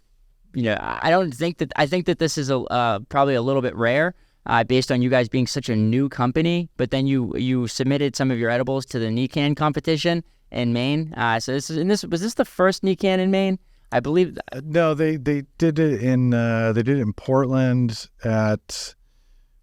I think that this is probably a little bit rare. Based on you guys being such a new company, but then you submitted some of your edibles to the NECAN competition in Maine. Was this the first NECAN in Maine? I believe. No, they did it in Portland at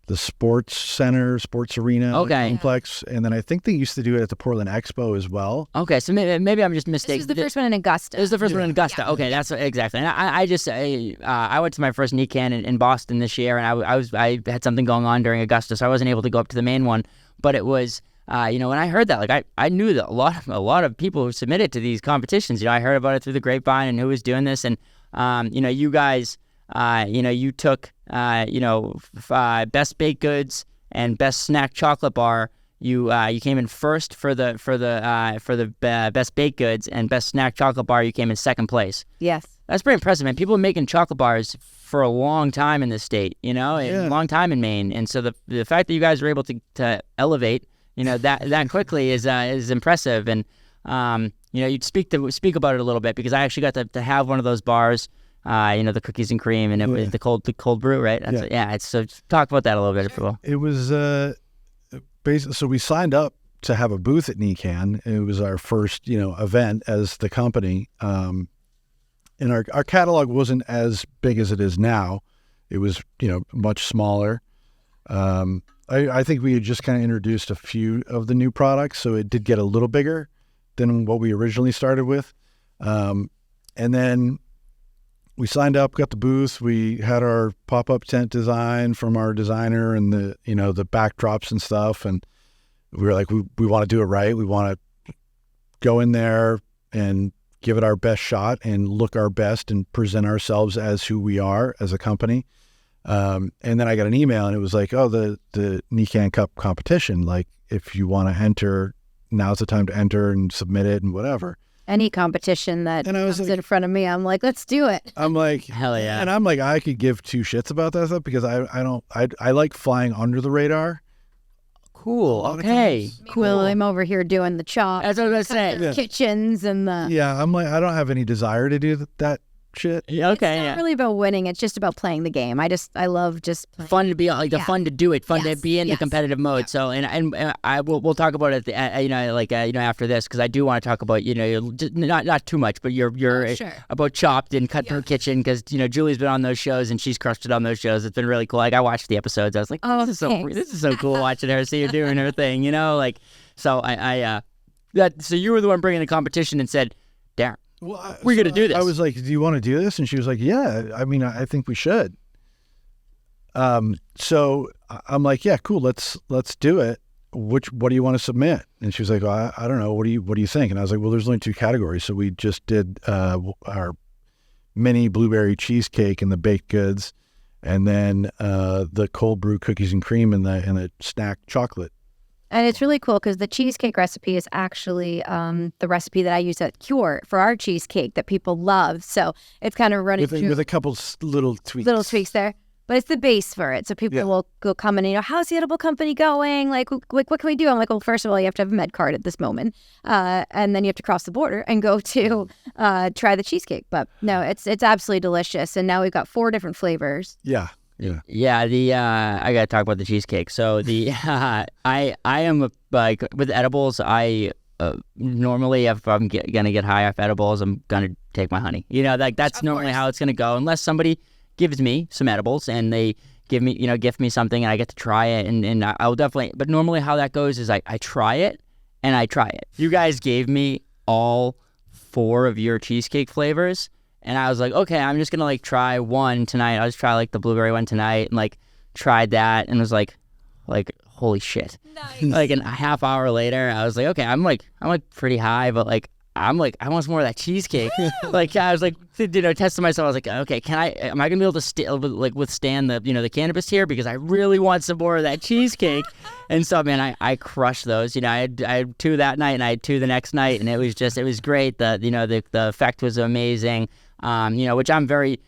the sports arena complex, and then I think they used to do it at the Portland Expo as well. Okay, so maybe I'm just mistaken. This was the first one in Augusta. It was the first one in Augusta. Yeah. Okay, that's exactly. And I went to my first NECAN in Boston this year, and I had something going on during Augusta, so I wasn't able to go up to the main one. But it was, when I heard that, like I knew that a lot of people who submitted to these competitions. I heard about it through the grapevine and who was doing this, and you guys. You took, best baked goods and best snack chocolate bar. You came in first for the best baked goods, and best snack chocolate bar. You came in second place. Yes, that's pretty impressive, man. People have been making chocolate bars for a long time in this state, a long time in Maine, and so the fact that you guys were able to elevate, that quickly is impressive. And you'd speak about it a little bit because I actually got to have one of those bars. The cookies and cream, and it was the cold brew, right? So talk about that a little bit, if you will. It was basically, so we signed up to have a booth at NECAN. It was our first, event as the company. And our catalog wasn't as big as it is now. It was, much smaller. I think we had just kind of introduced a few of the new products, so it did get a little bigger than what we originally started with. And then we signed up, got the booth. We had our pop-up tent design from our designer and the backdrops and stuff. And we were like, we want to do it right. We want to go in there and give it our best shot and look our best and present ourselves as who we are as a company. And then I got an email and it was like, oh, the NECAN Cup competition. Like, if you want to enter, now's the time to enter and submit it and whatever. Any competition that comes in front of me, I'm like, let's do it. I'm like, hell yeah. And I'm like, I could give two shits about that stuff because I like flying under the radar. Cool. Okay. Cool. I'm over here doing the chop. That's what I was saying. The kitchens and the. Yeah, I'm like, I don't have any desire to do that shit. Yeah, okay. It's not really about winning. It's just about playing the game. I love just playing. Fun to be like the fun to do it, fun to be in the competitive mode. Yeah. So and I we'll talk about it after this because I do want to talk about just not too much, but you're sure. about Chopped and Cut Through Kitchen because Julie's been on those shows and she's crushed it on those shows. It's been really cool. Like I watched the episodes. I was like, this is so cool watching her see her doing her thing. So so you were the one bringing the competition and said, Darren. Well, we're going to do this. I was like, do you want to do this? And she was like, yeah, I mean, I think we should. So I'm like, yeah, cool. Let's do it. What do you want to submit? And she was like, I don't know. What do you think? And I was like, well, there's only two categories. So we just did, our mini blueberry cheesecake and the baked goods, and then, the cold brew cookies and cream and the snack chocolate. And it's really cool because the cheesecake recipe is actually the recipe that I use at Cure for our cheesecake that people love. So it's kind of running with a couple little tweaks. little tweaks there. But it's the base for it. So people will come in and, how's the edible company going? Like, what can we do? I'm like, well, first of all, you have to have a med card at this moment. And then you have to cross the border and go to try the cheesecake. But no, it's absolutely delicious. And now we've got 4 different flavors. Yeah. I gotta talk about the cheesecake. So I am like with edibles. I normally if I'm gonna get high off edibles, I'm gonna take my honey. Like that's normally how it's gonna go, unless somebody gives me some edibles and they give me gift me something and I get to try it and I'll definitely. But normally how that goes is I try it and I try it. You guys gave me all 4 of your cheesecake flavors. And I was like, okay, I'm just going to like try one tonight. I'll just try like the blueberry one tonight and like tried that and was like, holy shit. Nice. Like a half hour later, I was like, okay, I'm like pretty high, but like, I want more of that cheesecake. Like I was like, testing myself. I was like, okay, am I going to be able to withstand the, the cannabis here? Because I really want some more of that cheesecake. And so, man, I crushed those. I had 2 that night and I had 2 the next night. And it was great. The effect was amazing. Which I'm very,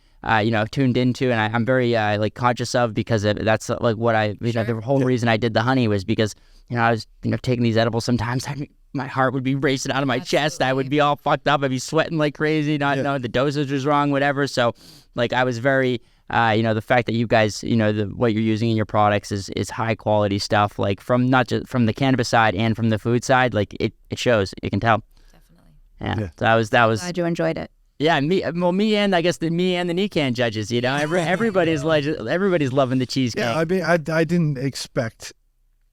tuned into, and I'm very like conscious of because that's like what the whole reason I did the honey was because I was taking these edibles. Sometimes my heart would be racing out of my chest. I would be all fucked up. I'd be sweating like crazy, not knowing the dosage was wrong, whatever. So like I was very, the fact that you guys, what you're using in your products is high quality stuff. Like from not just from the cannabis side and from the food side, like it shows. You can tell. Definitely. Yeah. So that was. Glad you enjoyed it. Yeah, me and I guess me and the NECAN judges, everybody's loving the cheesecake. Yeah, I mean, I didn't expect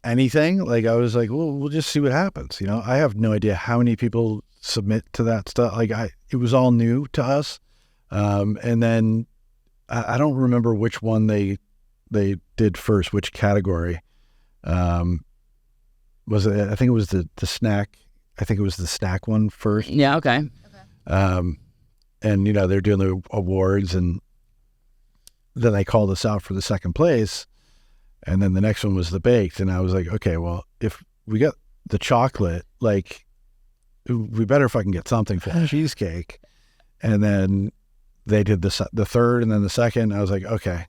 anything. Like I was like, well, we'll just see what happens. I have no idea how many people submit to that stuff. Like it was all new to us. And then I don't remember which one they did first, which category. Was it? I think it was the snack. I think it was the snack one first. Yeah. Okay. And, they're doing the awards and then they called us out for the second place. And then the next one was the baked. And I was like, okay, well, if we got the chocolate, like we better fucking get something for the cheesecake. And then they did the third and then the second. I was like, okay,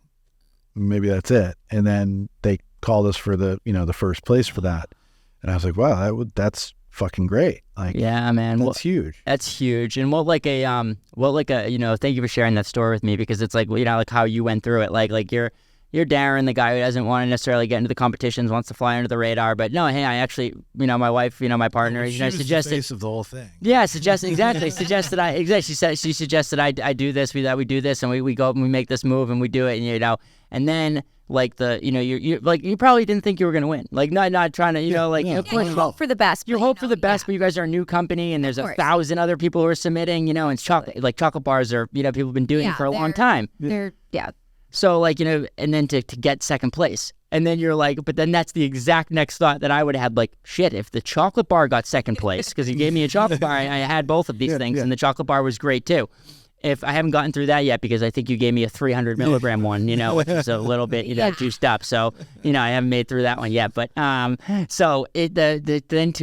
maybe that's it. And then they called us for the first place for that. And I was like, wow, that's fucking great. Like, yeah, man, that's huge. That's huge. And thank you for sharing that story with me because it's like, like how you went through it. Like you're Darren, the guy who doesn't want to necessarily get into the competitions, wants to fly under the radar. But no, hey, I actually, my wife, my partner, She was suggested the face of the whole thing. Yeah, suggested she suggested I do this, we do this, and we go and we make this move and we do it, and then. Like you probably didn't think you were gonna win. Like not trying to, of course you hope for the best. You hope for the best, but you guys are a new company, and there's 1,000 other people who are submitting. And chocolate bars are, people have been doing it for a long time. They're So and then to get second place, and then you're like, but then that's the exact next thought that I would have had. Like, shit, if the chocolate bar got second place because you gave me a chocolate bar, I had both of these things, and the chocolate bar was great too. If I haven't gotten through that yet, because I think you gave me a 300 milligram one, which is a little bit, juiced up. So, I haven't made through that one yet. But so then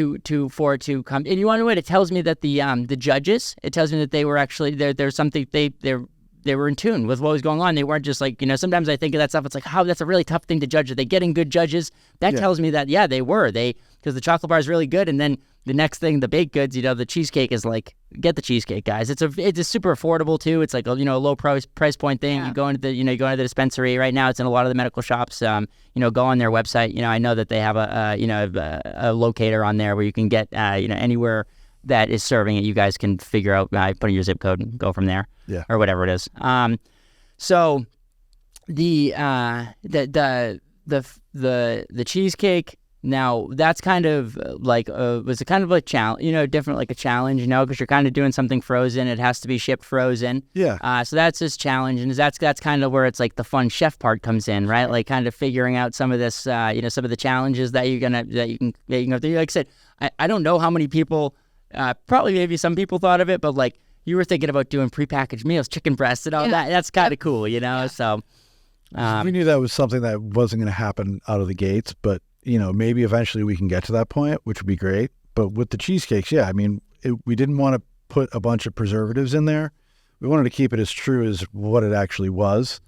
for it to come, and you want to know what it tells me that the judges, it tells me that they were actually there's something they were in tune with what was going on. They weren't just like, sometimes I think of that stuff. It's like, that's a really tough thing to judge. Are they getting good judges? That tells me that, they were. Because the chocolate bar is really good. And then the next thing, the baked goods, the cheesecake is like, get the cheesecake, guys. It's a super affordable too. It's like a, low price point thing. You go into the dispensary right now. It's in a lot of the medical shops. Go on their website. I know that they have a locator on there where you can get, anywhere that is serving it. You guys can figure out, put in your zip code and go from there. Yeah. Or whatever it is. So the cheesecake, now that's kind of like was a kind of a challenge, different, like a challenge, because you're kind of doing something frozen. It has to be shipped frozen. Yeah. So that's this challenge, and that's kind of where it's like the fun chef part comes in, right? Like kind of figuring out some of this, some of the challenges that you can go through. Like I said, I don't know how many people, probably maybe some people thought of it, but like you were thinking about doing prepackaged meals, chicken breasts and all that. That's kind of cool, So we knew that was something that wasn't going to happen out of the gates, but maybe eventually we can get to that point, which would be great. But with the cheesecakes, yeah, I mean, we didn't want to put a bunch of preservatives in there. We wanted to keep it as true as what it actually was.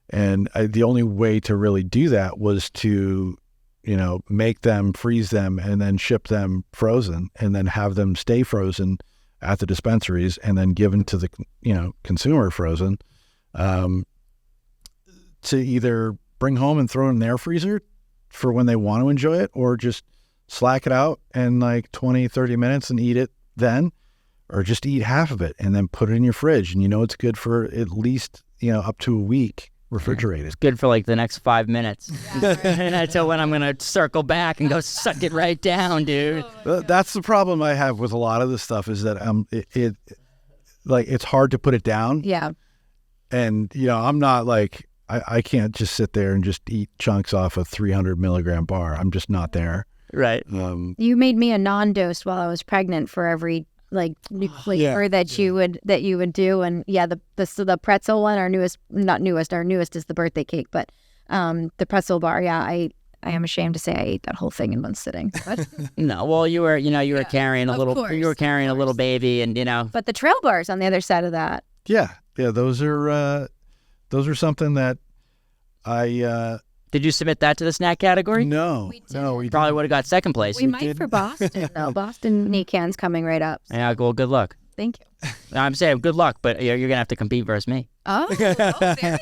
And the only way to really do that was to, make them, freeze them, and then ship them frozen, and then have them stay frozen at the dispensaries, and then given to the, consumer frozen, to either bring home and throw in their freezer for when they want to enjoy it, or just slack it out in like 20, 30 minutes and eat it then, or just eat half of it and then put it in your fridge. And it's good for at least, up to a week refrigerated. It's good for like the next 5 minutes. And until when I'm going to circle back and go suck it right down, dude. That's the problem I have with a lot of this stuff, is that it's hard to put it down. Yeah. And, I'm not like, I can't just sit there and just eat chunks off a 300 milligram bar. I'm just not there. Right. You made me a non-dose while I was pregnant for every new flavor that you would do. And yeah, the pretzel one, our newest is the birthday cake, but the pretzel bar, yeah, I am ashamed to say I ate that whole thing in one sitting. But No, well, you were carrying a little, you were carrying a little baby, and but the trail bars on the other side of that. Yeah, those are something that I Did you submit that to the snack category? no, we Probably would have got second place. We might for Boston though. Boston knee can's coming right up. Yeah, well, good luck. Thank you. I'm saying good luck, but you're gonna have to compete versus me. Oh, very cool.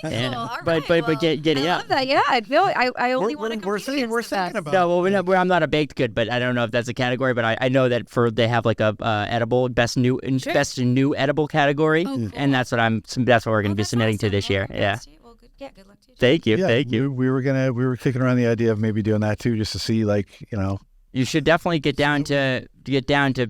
Yeah. All But right, getting I up. love that. Yeah, I feel I only want to we're compete thinking against the about No, well, I'm not a baked good, but I don't know if that's a category. But I know that they have like a edible best new edible category, cool. and that's what we're gonna be submitting to this year. Yeah. Well, good. Yeah, good luck to you. Thank you. Yeah, Thank you. We were kicking around the idea of maybe doing that too, just to see, You should definitely get down to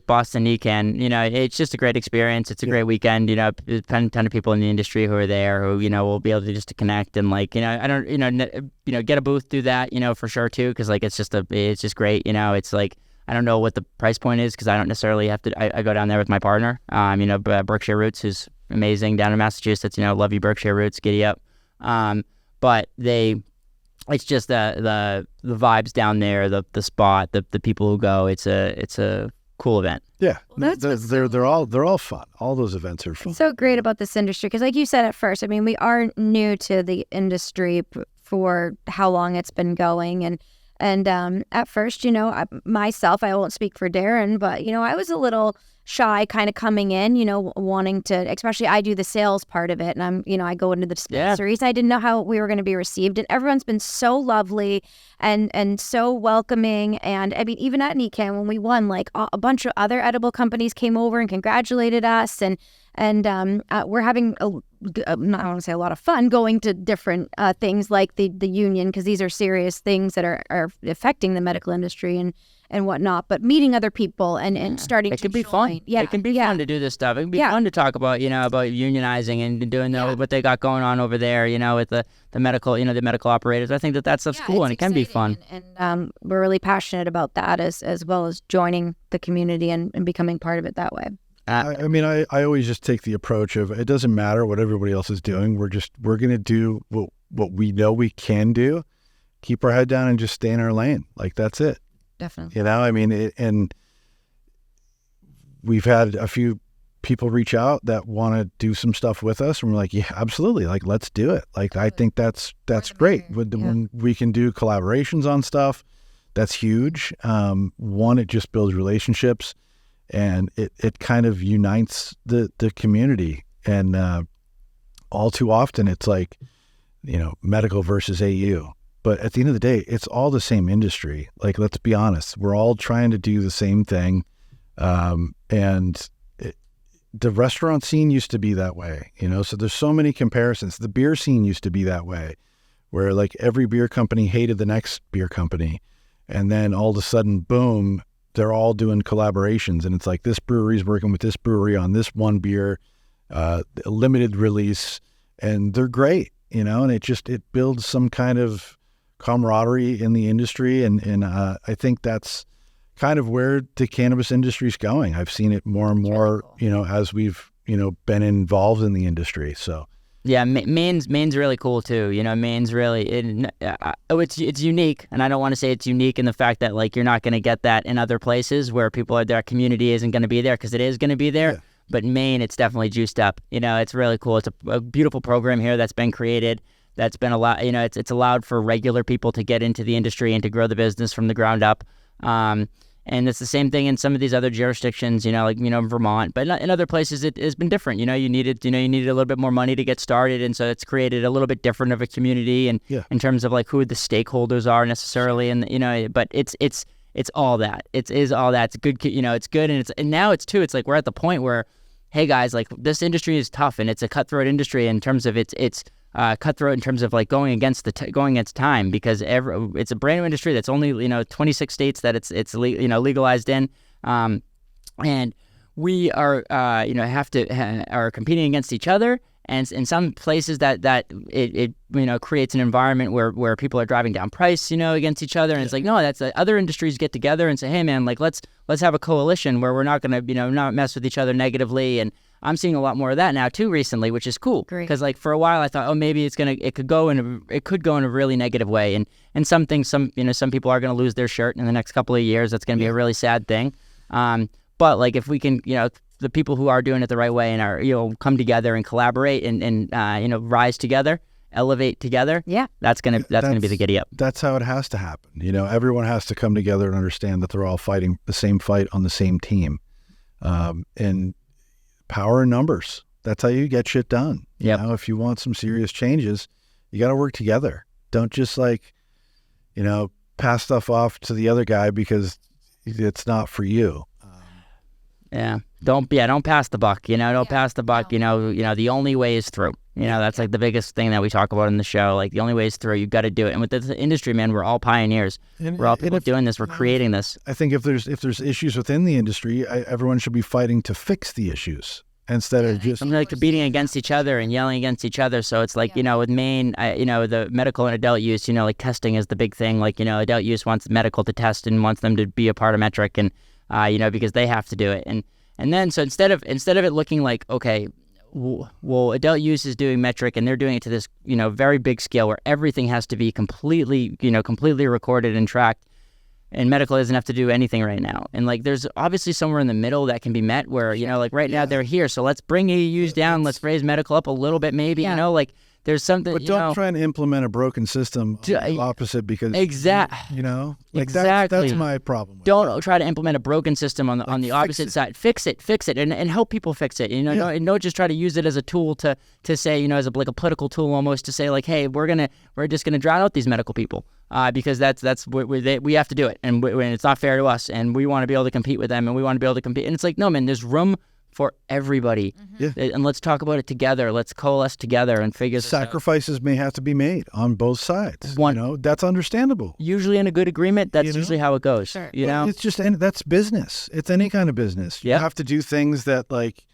Boston Ecan. It's just a great experience. It's a great weekend. There's a ton of people in the industry who are there who will be able to just to connect and I don't get a booth, do that for sure too, because it's just great. It's like I don't know what the price point is because I don't necessarily have to. I go down there with my partner. Berkshire Roots, who's amazing down in Massachusetts. Love you Berkshire Roots, giddy up. But it's just the vibes down there, the spot, the people who go. It's a cool event. Yeah, Well, that's they're all fun. All those events are fun. What's so great about this industry, because like you said at first, I mean, we are new to the industry for how long it's been going, and at first, myself, I won't speak for Darren, but I was a little shy kind of coming in, wanting to, especially I do the sales part of it, and I go into the dispensaries. I didn't know how we were going to be received, and everyone's been so lovely and so welcoming. And I mean, even at NECAN when we won, like a bunch of other edible companies came over and congratulated us, and we're having I don't want to say a lot of fun going to different things like the union, because these are serious things that are affecting the medical industry and whatnot, but meeting other people and starting It to can be join. fun. Yeah, It can be fun to do this stuff. It can be Yeah. fun to talk about, about unionizing and doing what they got going on over there, with the medical, the medical operators. I think that stuff's cool and it can be fun. And we're really passionate about that as well as joining the community and becoming part of it that way. I mean, I always just take the approach of it doesn't matter what everybody else is doing. We're going to do what we know we can do, keep our head down and just stay in our lane. Like, that's it. Definitely. I mean, and we've had a few people reach out that want to do some stuff with us, and we're like, yeah, absolutely. Like, let's do it. Like, I think that's great. When we can do collaborations on stuff, that's huge. One, it just builds relationships, and it kind of unites the community. And all too often, it's like, medical versus AU. But at the end of the day, it's all the same industry. Like, let's be honest. We're all trying to do the same thing. The restaurant scene used to be that way, so there's so many comparisons. The beer scene used to be that way, where like every beer company hated the next beer company. And then all of a sudden, boom, they're all doing collaborations. And it's like this brewery's working with this brewery on this one beer, limited release, and they're great, and it builds some kind of camaraderie in the industry. And I think that's kind of where the cannabis industry is going. I've seen it more and more, as we've, been involved in the industry. So Yeah, Maine's really cool too. Maine's really it's unique, and I don't want to say it's unique in the fact that like you're not going to get that in other places where their community isn't going to be there, because it is going to be there. Yeah. But Maine, it's definitely juiced up. It's really cool. It's a beautiful program here that's been created. That's been allowed. It's allowed for regular people to get into the industry and to grow the business from the ground up. And it's the same thing in some of these other jurisdictions, like Vermont, but in other places it has been different. You needed a little bit more money to get started, and so it's created a little bit different of a community, and in terms of like who the stakeholders are necessarily, and but it's all that. It is all that. It's good, it's good, and now it's like we're at the point where, hey guys, like this industry is tough, and it's a cutthroat industry in terms of it's cutthroat in terms of like going against time, because it's a brand new industry that's only 26 states that it's legalized in, and we are are competing against each other, and in some places that it creates an environment where people are driving down price against each other, and it's like, no, that's other industries get together and say, hey man, like let's have a coalition where we're not going to not mess with each other negatively. And I'm seeing a lot more of that now too recently, which is cool. Because like for a while I thought, oh, maybe it could go in a really negative way, and some people are going to lose their shirt in the next couple of years. That's going to be a really sad thing. But like if we can, the people who are doing it the right way and are come together and collaborate and rise together, elevate together. Yeah, that's gonna be the giddy up. That's how it has to happen. Everyone has to come together and understand that they're all fighting the same fight on the same team, and power in numbers. That's how you get shit done. Yeah. If you want some serious changes, you got to work together. Don't just pass stuff off to the other guy because it's not for you. Don't pass the buck. Don't pass the buck. The only way is through. That's like the biggest thing that we talk about in the show. Like the only way is through. You got to do it. And with the industry, man, we're all pioneers. We're all people doing this. We're creating this. I think if there's issues within the industry, everyone should be fighting to fix the issues instead of just something like competing against each other and yelling against each other. So it's like with Maine, the medical and adult use, like testing is the big thing. Like adult use wants medical to test and wants them to be a part of metric, and because they have to do it. And then so instead of it looking like, okay, well, adult use is doing metric and they're doing it to this, very big scale where everything has to be completely recorded and tracked, and medical doesn't have to do anything right now. And like, there's obviously somewhere in the middle that can be met where, like right now they're here. So let's bring AUs down. Let's raise medical up a little bit, maybe, like there's something, but don't try and implement a broken system opposite because exactly. That's my problem with don't try to implement a broken system on the opposite side. Fix it and help people fix it. Don't just try to use it as a tool to say, as a political tool almost, to say like, hey, we're just gonna drown out these medical people because that's what we have to do it, and it's not fair to us, and we want to be able to compete with them, and we want to be able to compete. And it's like, no man, there's room for everybody. And let's talk about it together. Let's coalesce together and figure this out. Sacrifices may have to be made on both sides. That's understandable. Usually in a good agreement, that's usually how it goes. Sure. It's just, that's business. It's any kind of business. You have to do things that like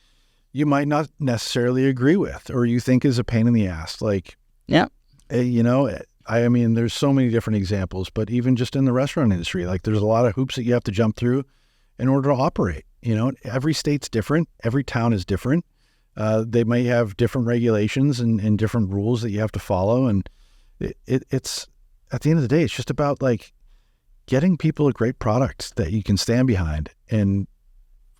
you might not necessarily agree with or you think is a pain in the ass. Like, I mean, there's so many different examples, but even just in the restaurant industry, like there's a lot of hoops that you have to jump through in order to operate. Every state's different. Every town is different. They may have different regulations and different rules that you have to follow. And it's at the end of the day, it's just about like getting people a great product that you can stand behind and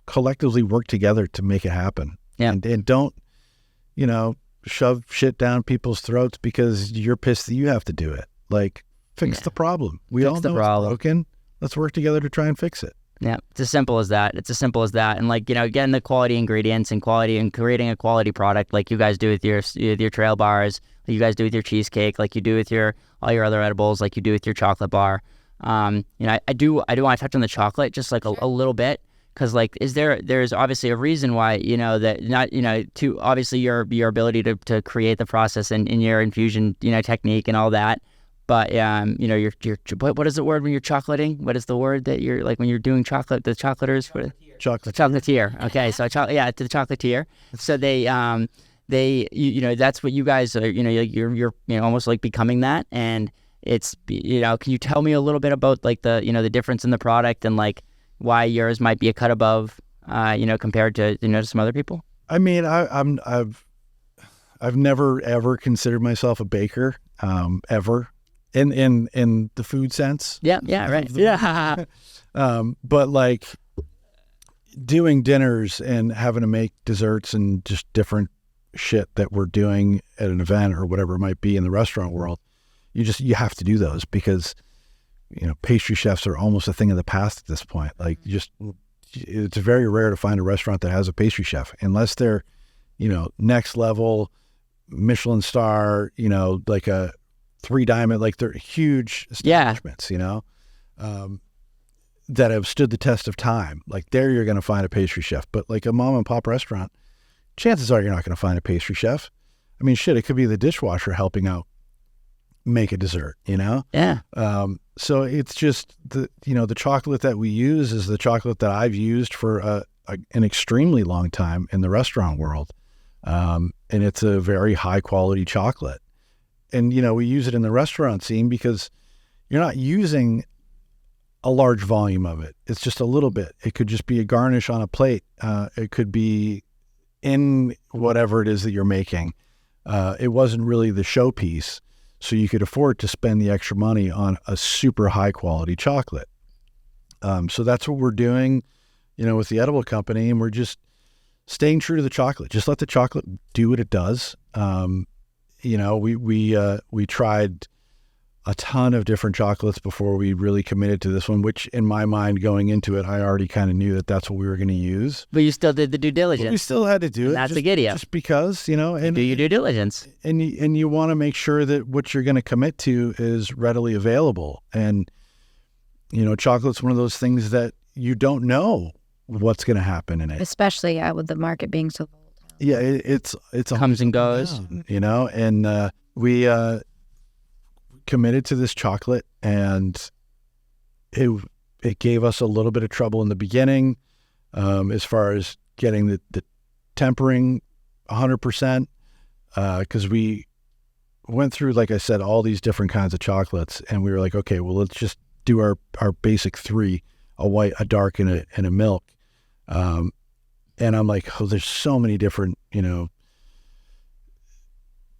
collectively work together to make it happen. Yeah. And don't, shove shit down people's throats because you're pissed that you have to do it. Like, fix the problem. We all know it's broken. Let's work together to try and fix it. Yeah, it's as simple as that. And like, getting the quality ingredients and quality and creating a quality product like you guys do with your trail bars, like you guys do with your cheesecake, like you do with all your other edibles, like you do with your chocolate bar. I do want to touch on the chocolate just like a little bit, because like, there's obviously a reason why, that not, to obviously your ability to create the process and in your infusion, technique and all that. But your what is the word when you're chocolating? What is the word that you're like when you're doing chocolate? The chocolaters, chocolatier. Okay, so to the chocolatier. So they that's what you guys are. You're almost like becoming that, and it's can you tell me a little bit about like the the difference in the product and like why yours might be a cut above compared to some other people? I mean, I've never ever considered myself a baker, ever, in the food sense. Yeah, right. Yeah. But like doing dinners and having to make desserts and just different shit that we're doing at an event or whatever it might be in the restaurant world, you have to do those because, pastry chefs are almost a thing of the past at this point. Like it's very rare to find a restaurant that has a pastry chef unless they're, next level Michelin star, like a 3-diamond, like they're huge establishments, that have stood the test of time. Like there you're going to find a pastry chef, but like a mom and pop restaurant, chances are you're not going to find a pastry chef. I mean, shit, it could be the dishwasher helping out make a dessert, Yeah. So it's just the chocolate that we use is the chocolate that I've used for an extremely long time in the restaurant world. And it's a very high quality chocolate. And, we use it in the restaurant scene because you're not using a large volume of it. It's just a little bit. It could just be a garnish on a plate. It could be in whatever it is that you're making. It wasn't really the showpiece. So you could afford to spend the extra money on a super high quality chocolate. So that's what we're doing, with the edible company. And we're just staying true to the chocolate. Just let the chocolate do what it does. We tried a ton of different chocolates before we really committed to this one, which in my mind going into it, I already kind of knew that that's what we were going to use. But you still did the due diligence. But we still had to do it. That's the giddy up. Just because, and do your due diligence. And you want to make sure that what you're going to commit to is readily available. And, chocolate's one of those things that you don't know what's going to happen in it. Especially with the market being so volatile. Yeah, it's comes and goes. Down, and we committed to this chocolate, and it gave us a little bit of trouble in the beginning, as far as getting the tempering 100%, because we went through, like I said, all these different kinds of chocolates, and we were like, okay, well, let's just do our basic 3, a white, a dark, and a milk. And I'm like, oh, there's so many different,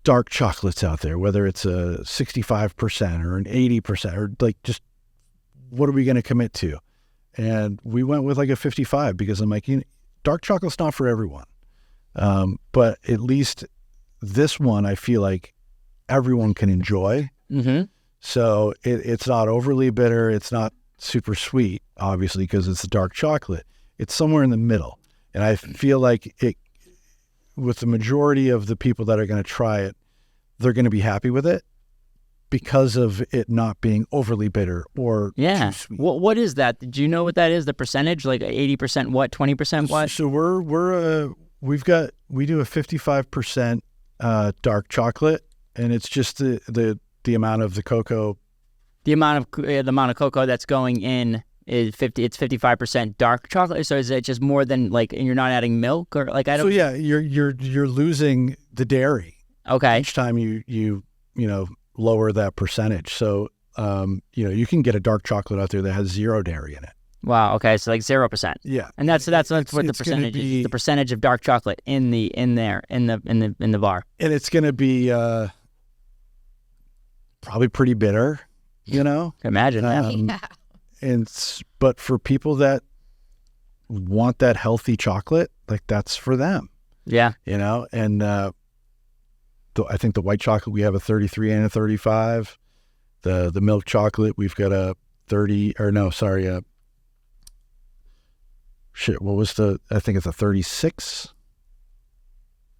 dark chocolates out there, whether it's a 65% or an 80%, or like, just what are we going to commit to? And we went with like a 55 because I'm like, dark chocolate's not for everyone. But at least this one, I feel like everyone can enjoy. Mm-hmm. So it's not overly bitter. It's not super sweet, obviously, because it's a dark chocolate. It's somewhere in the middle. And I feel like with the majority of the people that are going to try it, they're going to be happy with it because of it not being overly bitter or too sweet. What is that? Do you know what that is? The percentage, like 80% what, 20% what? So we do a 55% dark chocolate, and it's just the amount of the cocoa. The amount of cocoa that's going in is 50. It's 55% dark chocolate. So is it just more than like, and you're not adding milk or like I don't. So yeah, you're losing the dairy. Okay. Each time you lower that percentage. So you can get a dark chocolate out there that has 0 dairy in it. Wow. Okay. So like 0%. Yeah. And that's what the percentage is. The percentage of dark chocolate in the bar. And it's going to be probably pretty bitter. Imagine. But for people that want that healthy chocolate, like that's for them. Yeah. And I think the white chocolate, we have a 33 and a 35. The milk chocolate, we've got a 30, or no, sorry. I think it's a 36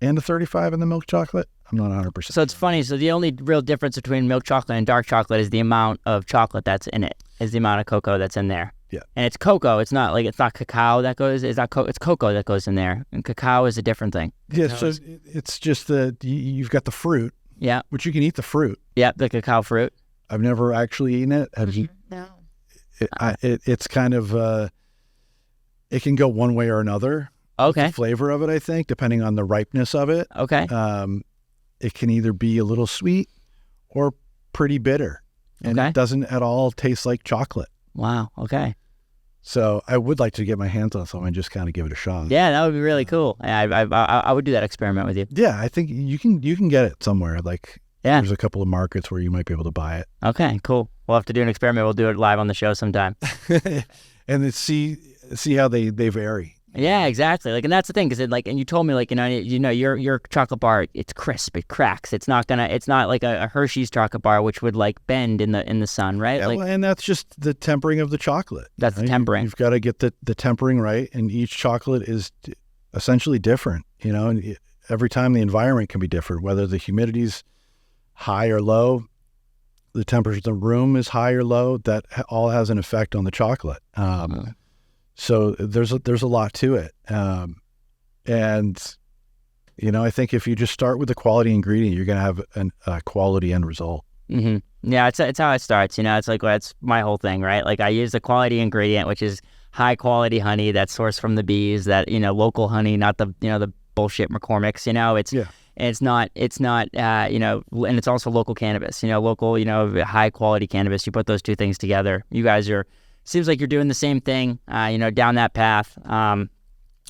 and a 35 in the milk chocolate. I'm not 100%. So it's funny. So the only real difference between milk chocolate and dark chocolate is the amount of chocolate that's in it, is the amount of cocoa that's in there. Yeah. And it's cocoa. It's not cacao that goes, it's cocoa that goes in there. And cacao is a different thing. Yeah. So it's just you've got the fruit. Yeah. Which you can eat the fruit. Yeah. The cacao fruit. I've never actually eaten it. Have you? No. It's kind of, it can go one way or another. Okay. The flavor of it, I think, depending on the ripeness of it. Okay. It can either be a little sweet or pretty bitter. And Okay. It doesn't at all taste like chocolate. Wow. Okay. So I would like to get my hands on some and just kind of give it a shot. Yeah, that would be really cool. I would do that experiment with you. Yeah, I think you can get it somewhere. Like Yeah. there's a couple of markets where you might be able to buy it. Okay, cool. We'll have to do an experiment. We'll do it live on the show sometime. And then see how they vary. Yeah, exactly. Like, and that's the thing, because and you told me, like, your chocolate bar, it's crisp, it cracks. It's not like a Hershey's chocolate bar, which would like bend in the sun, right? Yeah, like, well, and that's just the tempering of the chocolate. That's the right? tempering. You've got to get the tempering right, and each chocolate is essentially different. And every time the environment can be different, whether the humidity's high or low, the temperature of the room is high or low. That all has an effect on the chocolate. So there's a lot to it. And I think if you just start with the quality ingredient, you're going to have a quality end result. Mm-hmm. Yeah, it's how it starts. It's like, that's my whole thing, right? Like, I use the quality ingredient, which is high quality honey that's sourced from the bees, that local honey, not the the bullshit McCormick's. It's not and it's also local cannabis. Local high quality cannabis. You put those two things together. You guys seems like you're doing the same thing. Down that path.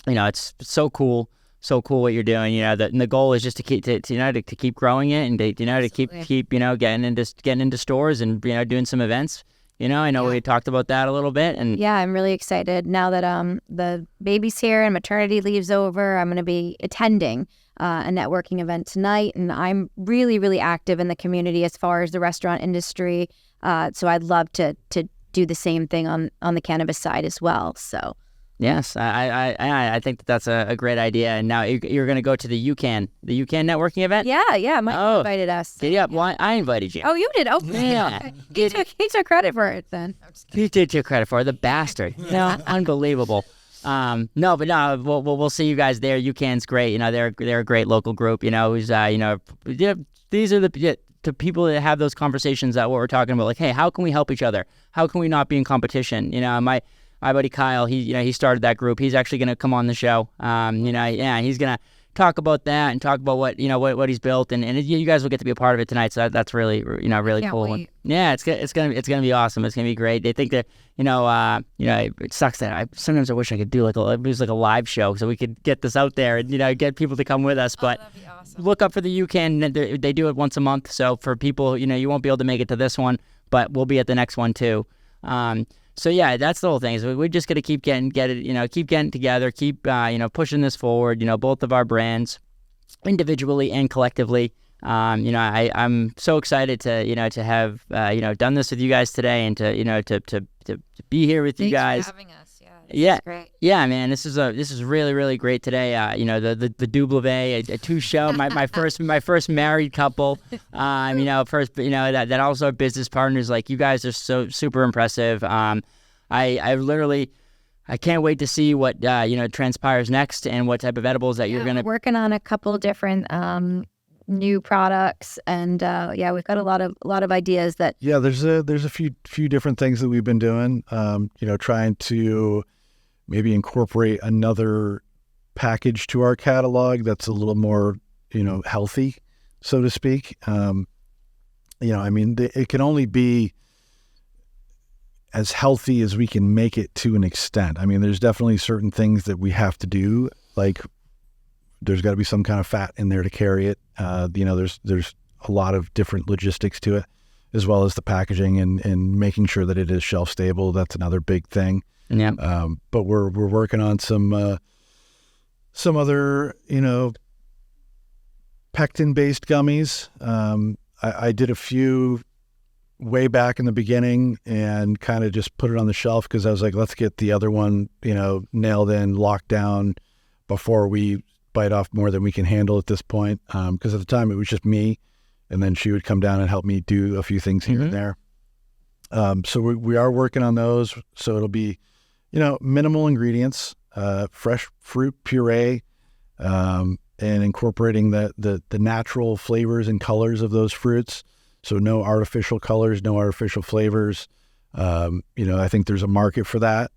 It's so cool. So cool what you're doing. And the goal is just to keep to keep growing it, and to keep getting into stores and doing some events. I know we talked about that a little bit, and yeah, I'm really excited now that the baby's here and maternity leave's over. I'm going to be attending a networking event tonight, and I'm really, really active in the community as far as the restaurant industry. So I'd love to do the same thing on the cannabis side as well. So. Yes, I think that's a great idea. And now you're going to go to the UCAN networking event? Yeah, Mike invited us. Yeah, well, I invited you. Oh, you did? Oh, yeah. He took credit for it then. He did take credit for it, the bastard. Unbelievable. We'll see you guys there. UCAN's great. They're a great local group. These are the people that have those conversations that what we're talking about. Like, hey, how can we help each other? How can we not be in competition? My buddy Kyle, he started that group. He's actually going to come on the show. He's going to talk about that and talk about what he's built, and you guys will get to be a part of it tonight. So that's really really cool. Wait. Yeah, it's gonna be awesome. It's gonna be great. They think that it sucks that sometimes I wish I could do like a live show so we could get this out there and get people to come with us. But that'd be awesome. look up for the UCAN. They do it once a month. So for people, you won't be able to make it to this one, but we'll be at the next one too. So yeah, that's the whole thing. Is we're just gonna keep getting together, keep pushing this forward. Both of our brands, individually and collectively. I'm so excited to have done this with you guys today, and to be here with you guys. Thanks for having us. Yeah, It's great. yeah, man. This is really, really great today. The double a two show. My first married couple. That also are business partners. Like, you guys are so super impressive. I can't wait to see what transpires next, and what type of edibles that you're gonna. We're working on a couple different new products, and we've got a lot of ideas that. Yeah, there's a few different things that we've been doing. Trying to maybe incorporate another package to our catalog that's a little more healthy, so to speak. It can only be as healthy as we can make it to an extent. There's definitely certain things that we have to do, like there's got to be some kind of fat in there to carry it. There's a lot of different logistics to it, as well as the packaging and making sure that it is shelf stable. That's another big thing. Yeah. But we're working on some other pectin based gummies. I did a few way back in the beginning and kind of just put it on the shelf because I was like, let's get the other one nailed in, locked down before we bite off more than we can handle at this point. Because at the time it was just me, and then she would come down and help me do a few things here and there. So we are working on those. So it'll be minimal ingredients, fresh fruit puree, and incorporating the natural flavors and colors of those fruits. So no artificial colors, no artificial flavors. I think there's a market for that.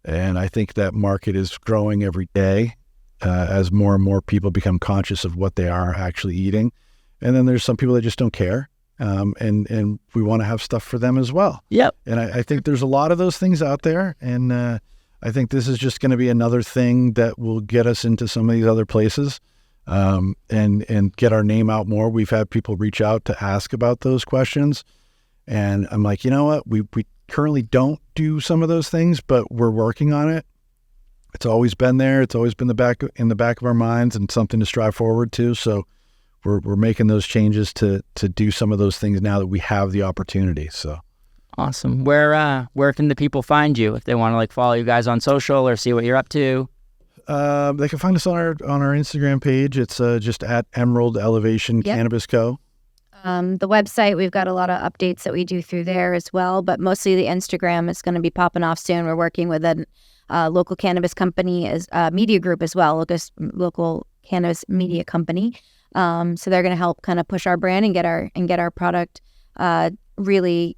And I think that market is growing every day as more and more people become conscious of what they are actually eating. And then there's some people that just don't care. and we want to have stuff for them as well. Yep. And I think there's a lot of those things out there, and I think this is just going to be another thing that will get us into some of these other places, and get our name out more. We've had people reach out to ask about those questions, and I'm like, you know what? We currently don't do some of those things, but we're working on it. It's always been there. It's always been in the back of our minds, and something to strive forward to. So we're making those changes to do some of those things now that we have the opportunity. So Awesome. Where can the people find you if they want to like follow you guys on social or see what you're up to? they can find us on our Instagram page. It's just at Emerald Elevation Yep. Cannabis Co. The website, we've got a lot of updates that we do through there as well, but mostly the Instagram is going to be popping off soon. We're working with a local cannabis company as media group as well, local cannabis media company. So they're going to help kind of push our brand and get our product really.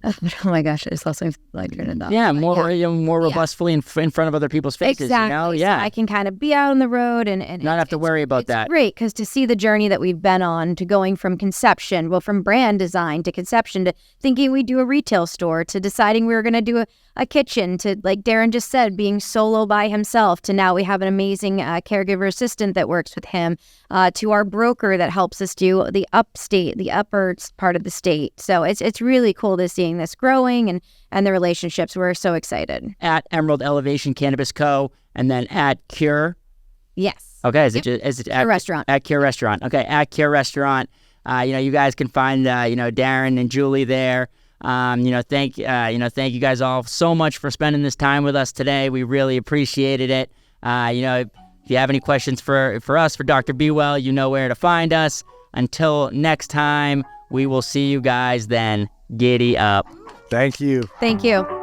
Oh my gosh, I just lost my train of thought. Yeah, But more robustly in front of other people's faces. Exactly. You know? So Yeah. I can kind of be out on the road and Not have to worry about that. It's great because to see the journey that we've been on to going from conception, from brand design to conception to thinking we do a retail store to deciding we were going to do a kitchen to, like Darren just said, being solo by himself to now we have an amazing caregiver assistant that works with him to our broker that helps us do the upper part of the state. So it's really cool to seeing this growing and the relationships. We're so excited. At Emerald Elevation Cannabis Co. and then at Cure. Yes. Okay, is it at restaurant? At Cure Restaurant. Okay, at Cure Restaurant. You guys can find Darren and Julie there. Thank you guys all so much for spending this time with us today. We really appreciated it. If you have any questions for us, for Dr. BeeWell, you know where to find us. Until next time, we will see you guys then. Giddy up. Thank you. Thank you.